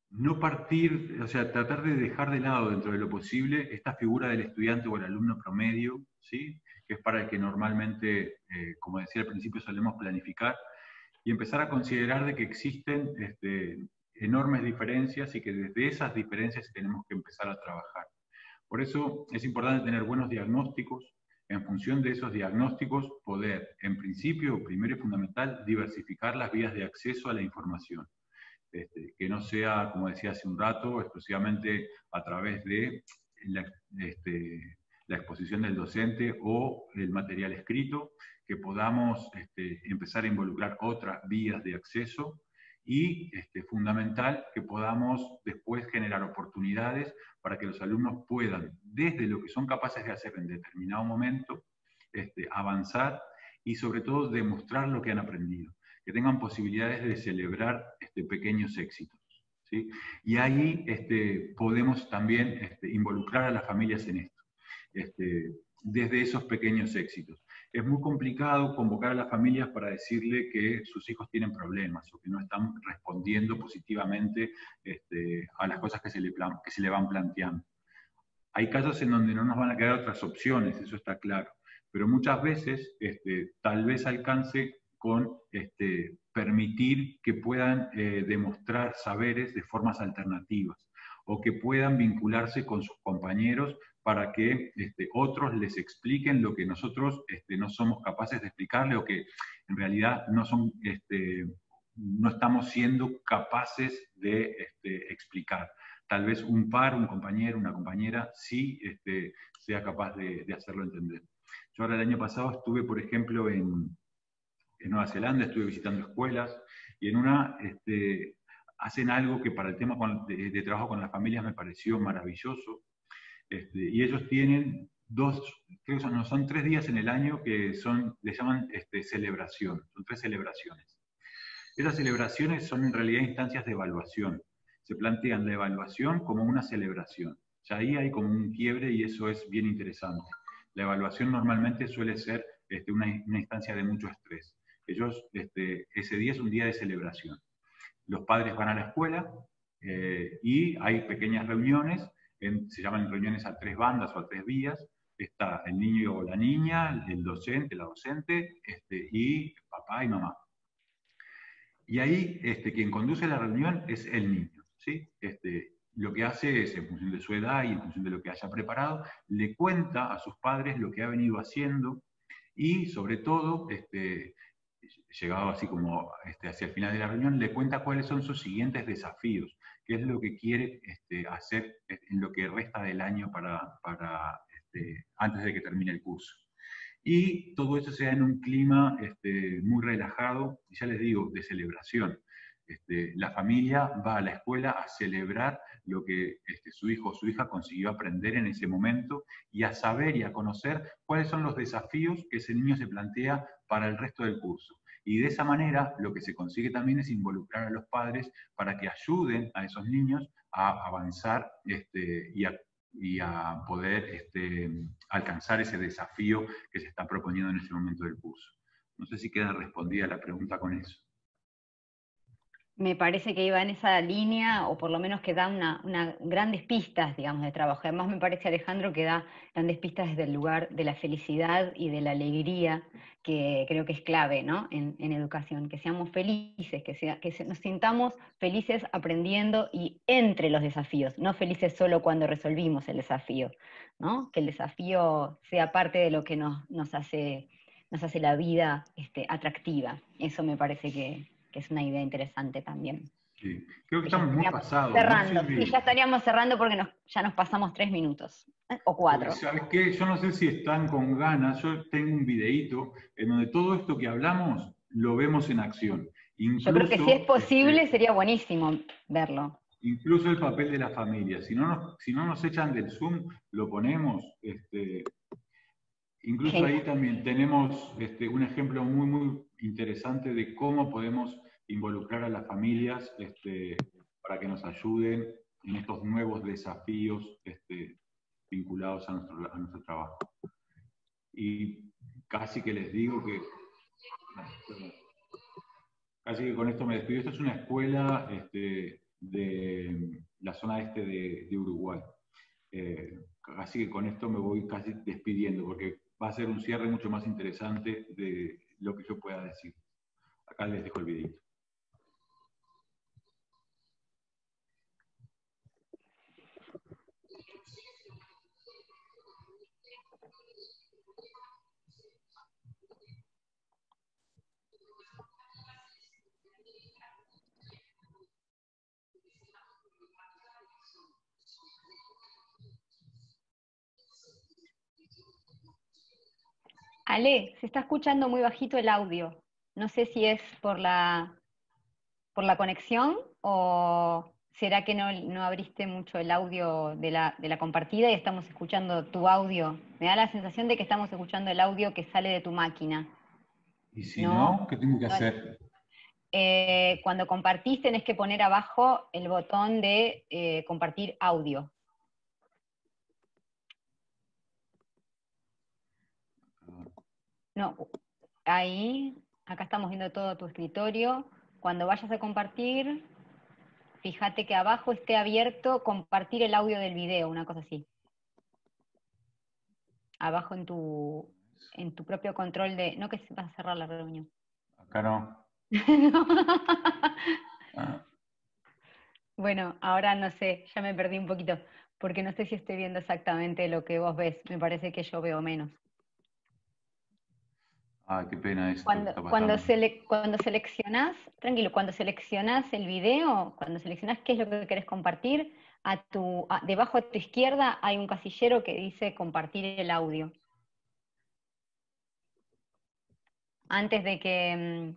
no partir, o sea, tratar de dejar de lado dentro de lo posible esta figura del estudiante o el alumno promedio, ¿sí? Que es para el que normalmente, como decía al principio, solemos planificar, y empezar a considerar de que existen enormes diferencias y que desde esas diferencias tenemos que empezar a trabajar. Por eso es importante tener buenos diagnósticos, en función de esos diagnósticos poder, en principio, primero y fundamental, diversificar las vías de acceso a la información. Que no sea, como decía hace un rato, exclusivamente a través de la exposición del docente o el material escrito, que podamos empezar a involucrar otras vías de acceso y, fundamental, que podamos después generar oportunidades para que los alumnos puedan, desde lo que son capaces de hacer en determinado momento, avanzar y sobre todo demostrar lo que han aprendido, que tengan posibilidades de celebrar pequeños éxitos, ¿sí? Y ahí podemos también involucrar a las familias en esto, desde esos pequeños éxitos. es muy complicado convocar a las familias para decirle que sus hijos tienen problemas o que no están respondiendo positivamente a las cosas que se le van planteando. Hay casos en donde no nos van a quedar otras opciones, eso está claro, pero muchas veces tal vez alcance con permitir que puedan demostrar saberes de formas alternativas o que puedan vincularse con sus compañeros para que otros les expliquen lo que nosotros no somos capaces de explicarle o que en realidad no estamos siendo capaces de explicar. Tal vez un par, un compañero, una compañera, sí sea capaz de hacerlo entender. Yo ahora el año pasado estuve, por ejemplo, en Nueva Zelanda, estuve visitando escuelas, y en una hacen algo que para el tema de trabajo con las familias me pareció maravilloso, y ellos tienen creo que son 3 días en el año que le llaman celebración, son 3 celebraciones. Esas celebraciones son en realidad instancias de evaluación. Se plantean la evaluación como una celebración. Ya ahí hay como un quiebre y eso es bien interesante. La evaluación normalmente suele ser una instancia de mucho estrés. Ellos, ese día es un día de celebración. Los padres van a la escuela y hay pequeñas reuniones, se llaman reuniones a 3 bandas o a 3 vías. Está el niño o la niña, el docente, la docente, y papá y mamá. Y ahí quien conduce la reunión es el niño, ¿sí? Lo que hace es, en función de su edad y en función de lo que haya preparado, le cuenta a sus padres lo que ha venido haciendo y, sobre todo, llegado así como hacia el final de la reunión, le cuenta cuáles son sus siguientes desafíos, qué es lo que quiere hacer en lo que resta del año antes de que termine el curso. Y todo eso se da en un clima muy relajado, y ya les digo, de celebración. La familia va a la escuela a celebrar lo que su hijo o su hija consiguió aprender en ese momento y a saber y a conocer cuáles son los desafíos que ese niño se plantea para el resto del curso. Y de esa manera lo que se consigue también es involucrar a los padres para que ayuden a esos niños a avanzar y a poder alcanzar ese desafío que se está proponiendo en ese momento del curso. No sé si queda respondida la pregunta con eso. Me parece que iba en esa línea, o por lo menos que da grandes pistas, digamos, de trabajo. Además me parece, Alejandro, que da grandes pistas desde el lugar de la felicidad y de la alegría, que creo que es clave, ¿no? en educación, que seamos felices, que nos sintamos felices aprendiendo y entre los desafíos, no felices solo cuando resolvimos el desafío, ¿no? Que el desafío sea parte de lo que nos hace la vida atractiva. Eso me parece que es una idea interesante también. Sí. Creo que estamos muy pasados, cerrando, ¿no, sí, ya estaríamos cerrando porque ya nos pasamos 3 minutos, o 4. ¿Sabes qué? Yo no sé si están con ganas, yo tengo un videíto en donde todo esto que hablamos lo vemos en acción. Yo creo que si es Incluso, posible sería buenísimo verlo. Incluso el papel de la familia. Si no nos echan del Zoom, lo ponemos. Incluso Genial. ahí también tenemos un ejemplo muy, muy interesante de cómo podemos involucrar a las familias para que nos ayuden en estos nuevos desafíos vinculados a nuestro trabajo. Y casi que les digo que... Casi que con esto me despido. Esta es una escuela de la zona este de Uruguay. Así que con esto me voy casi despidiendo, porque va a ser un cierre mucho más interesante de lo que yo pueda decir. Acá les dejo el videito. Ale, se está escuchando muy bajito el audio. No sé si es por la conexión o será que no abriste mucho el audio de la compartida y estamos escuchando tu audio. Me da la sensación de que estamos escuchando el audio que sale de tu máquina. Y si no, ¿qué tengo que hacer? Cuando compartís tenés que poner abajo el botón de compartir audio. No, ahí, acá estamos viendo todo tu escritorio. Cuando vayas a compartir, fíjate que abajo esté abierto compartir el audio del video, una cosa así. Abajo en tu propio control de... No que vas a cerrar la reunión. Acá no. Ah. Bueno, ahora no sé, ya me perdí un poquito, porque no sé si estoy viendo exactamente lo que vos ves. Me parece que yo veo menos. Qué pena esto que Cuando, está cuando, pasando. cuando seleccionás, tranquilo, cuando seleccionás el video, cuando seleccionás qué es lo que querés compartir, debajo a tu izquierda hay un casillero que dice compartir el audio. Antes de que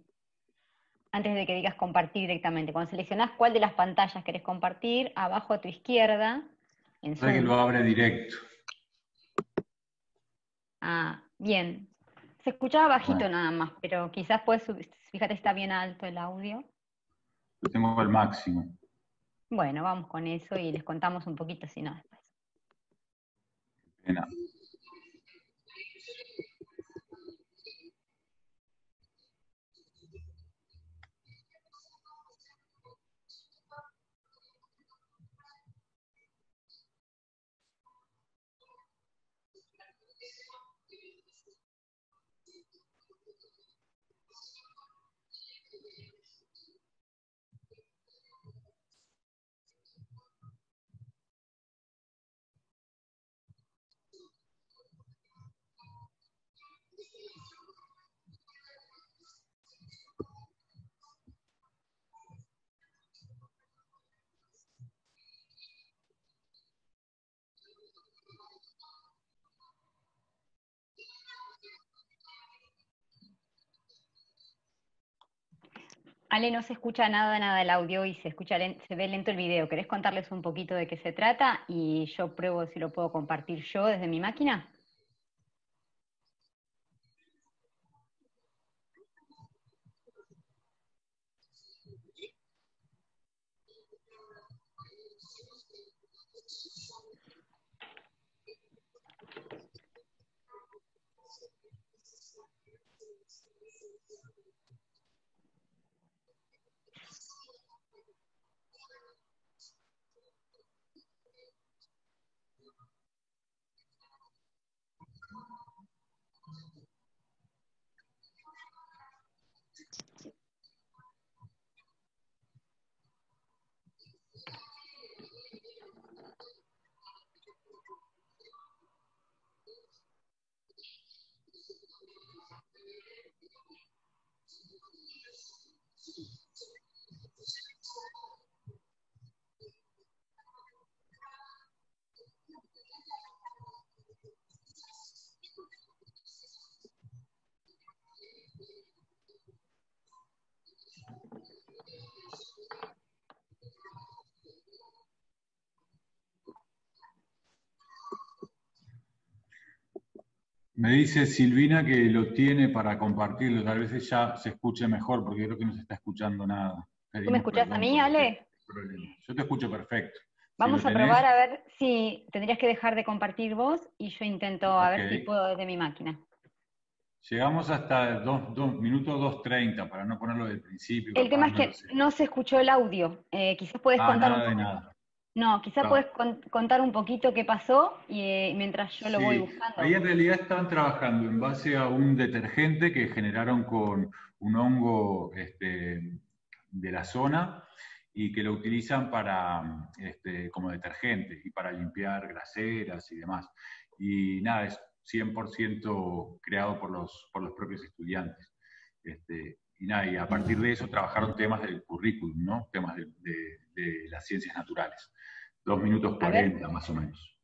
digas compartir directamente. Cuando seleccionás cuál de las pantallas querés compartir, abajo a tu izquierda, en Para que Zoom. lo abre directo. Bien. Se escuchaba bajito Bueno, nada más, pero quizás puedes subir, fíjate, está bien alto el audio. lo tengo al máximo. Bueno, vamos con eso y les contamos un poquito si no después. Pena. Ale, no se escucha nada del audio y se ve lento el video. ¿Querés contarles un poquito de qué se trata? Y yo pruebo si lo puedo compartir yo desde mi máquina. Me dice Silvina que lo tiene para compartirlo, tal vez ya se escuche mejor, porque creo que no se está escuchando nada. ¿Tú me Pedimos escuchás a perdón mí, por este Ale? problema. Yo te escucho perfecto. Si lo Vamos a tenés, probar a ver si tendrías que dejar de compartir vos y yo intento a ok. ver si puedo desde mi máquina. Llegamos hasta 2 minutos 2:30 para no ponerlo del principio, El tema capaz, es no lo que sé. no se escuchó el audio. Quizás puedes contar un Nada de poco. nada. No, quizás puedes Claro. contar un poquito qué pasó y mientras yo lo voy Sí, ahí buscando. en realidad estaban trabajando en base a un detergente que generaron con un hongo de la zona y que lo utilizan para, como detergente y para limpiar graseras y demás. Y nada, es 100% creado por los propios estudiantes. Y nada, y a partir de eso trabajaron temas del currículum, ¿no? Temas de las ciencias naturales. 2 minutos A ver, 40 más o menos.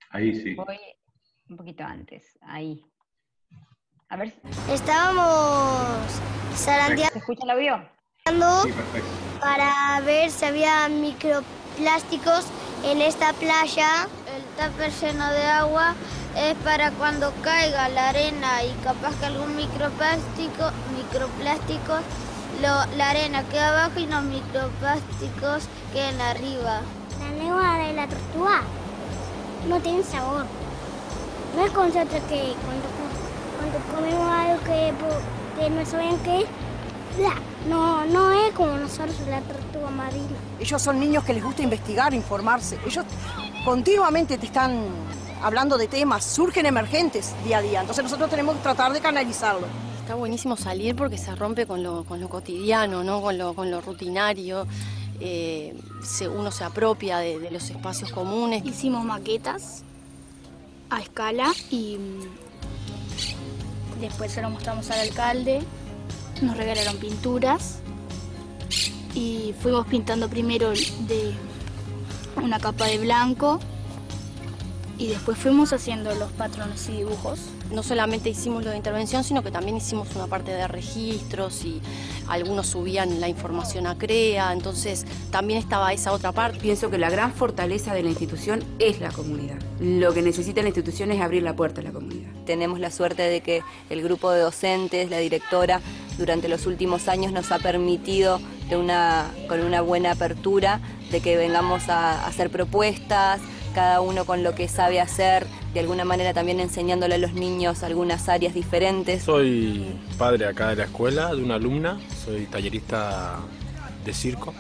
Ahí sí. voy un poquito antes. Ahí. A ver, Estábamos Perfecto. ¿se escucha el audio? zarandeando Sí, perfecto. para ver si había microplásticos en esta playa. El tupper lleno de agua es para cuando caiga la arena y capaz que algún microplástico, la arena queda abajo y los microplásticos queden arriba. La lengua de la tortuga no tiene sabor. No es con nosotros que cuando cuando comemos algo que no saben qué es, no es como nosotros la tortuga marina. Ellos son niños que les gusta investigar, informarse. Ellos continuamente te están hablando de temas, surgen emergentes día a día. Entonces nosotros tenemos que tratar de canalizarlo. Está buenísimo salir porque se rompe con lo cotidiano, ¿no? con lo rutinario. Uno se apropia de los espacios comunes. Hicimos maquetas a escala y después se lo mostramos al alcalde. Nos regalaron pinturas y fuimos pintando primero de una capa de blanco y después fuimos haciendo los patrones y dibujos. No solamente hicimos lo de intervención, sino que también hicimos una parte de registros y algunos subían la información a CREA, entonces también estaba esa otra parte. Pienso que la gran fortaleza de la institución es la comunidad. Lo que necesita la institución es abrir la puerta a la comunidad. Tenemos la suerte de que el grupo de docentes, la directora, durante los últimos años nos ha permitido, con una buena apertura, de que vengamos a hacer propuestas, cada uno con lo que sabe hacer, de alguna manera también enseñándole a los niños algunas áreas diferentes. Soy padre acá de la escuela, de una alumna, soy tallerista de circo,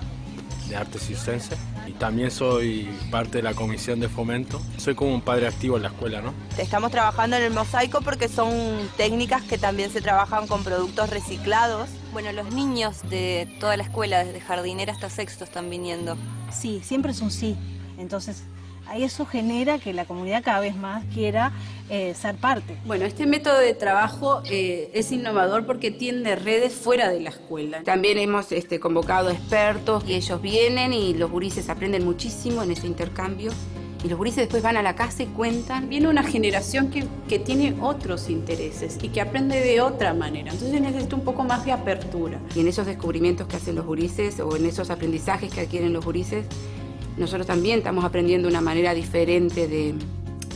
de arte circense, y también soy parte de la comisión de fomento. Soy como un padre activo en la escuela, ¿no? Estamos trabajando en el mosaico porque son técnicas que también se trabajan con productos reciclados. Bueno, los niños de toda la escuela, desde jardinera hasta sexto, están viniendo. Sí, siempre es un sí. Entonces, eso genera que la comunidad cada vez más quiera ser parte. Bueno, este método de trabajo es innovador porque tiende redes fuera de la escuela. También hemos convocado expertos y ellos vienen y los gurises aprenden muchísimo en ese intercambio. Y los gurises después van a la casa y cuentan. Viene una generación que tiene otros intereses y que aprende de otra manera. Entonces necesita un poco más de apertura. Y en esos descubrimientos que hacen los gurises o en esos aprendizajes que adquieren los gurises, nosotros también estamos aprendiendo una manera diferente de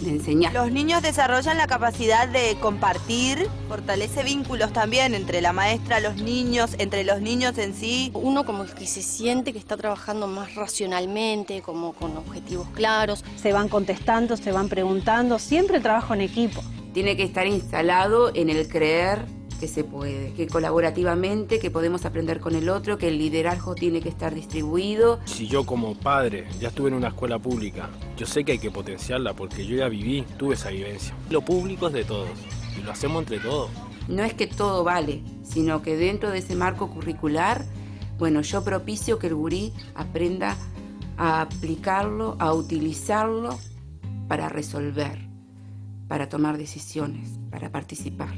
enseñar. Los niños desarrollan la capacidad de compartir, fortalece vínculos también entre la maestra, los niños, entre los niños en sí. Uno como que se siente que está trabajando más racionalmente, como con objetivos claros. Se van contestando, se van preguntando, siempre el trabajo en equipo. Tiene que estar instalado en el creer que se puede, que colaborativamente, que podemos aprender con el otro, que el liderazgo tiene que estar distribuido. Si yo como padre ya estuve en una escuela pública, yo sé que hay que potenciarla porque yo ya tuve esa vivencia. Lo público es de todos y lo hacemos entre todos. No es que todo vale, sino que dentro de ese marco curricular, bueno, yo propicio que el gurí aprenda a aplicarlo, a utilizarlo para resolver, para tomar decisiones, para participar.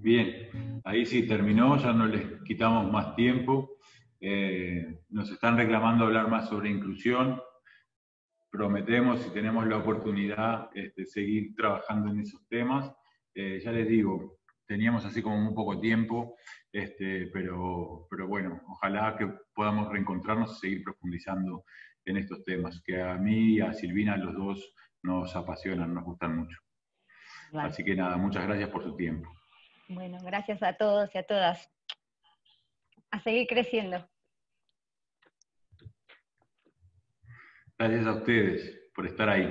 Bien, ahí sí terminó, ya no les quitamos más tiempo. Nos están reclamando hablar más sobre inclusión. Prometemos, si tenemos la oportunidad, seguir trabajando en esos temas. Ya les digo, teníamos así como un poco tiempo, pero bueno, ojalá que podamos reencontrarnos y seguir profundizando en estos temas, que a mí y a Silvina, los dos, nos apasionan, nos gustan mucho. Vale. Así que nada, muchas gracias por su tiempo. Bueno, gracias a todos y a todas. A seguir creciendo. Gracias a ustedes por estar ahí.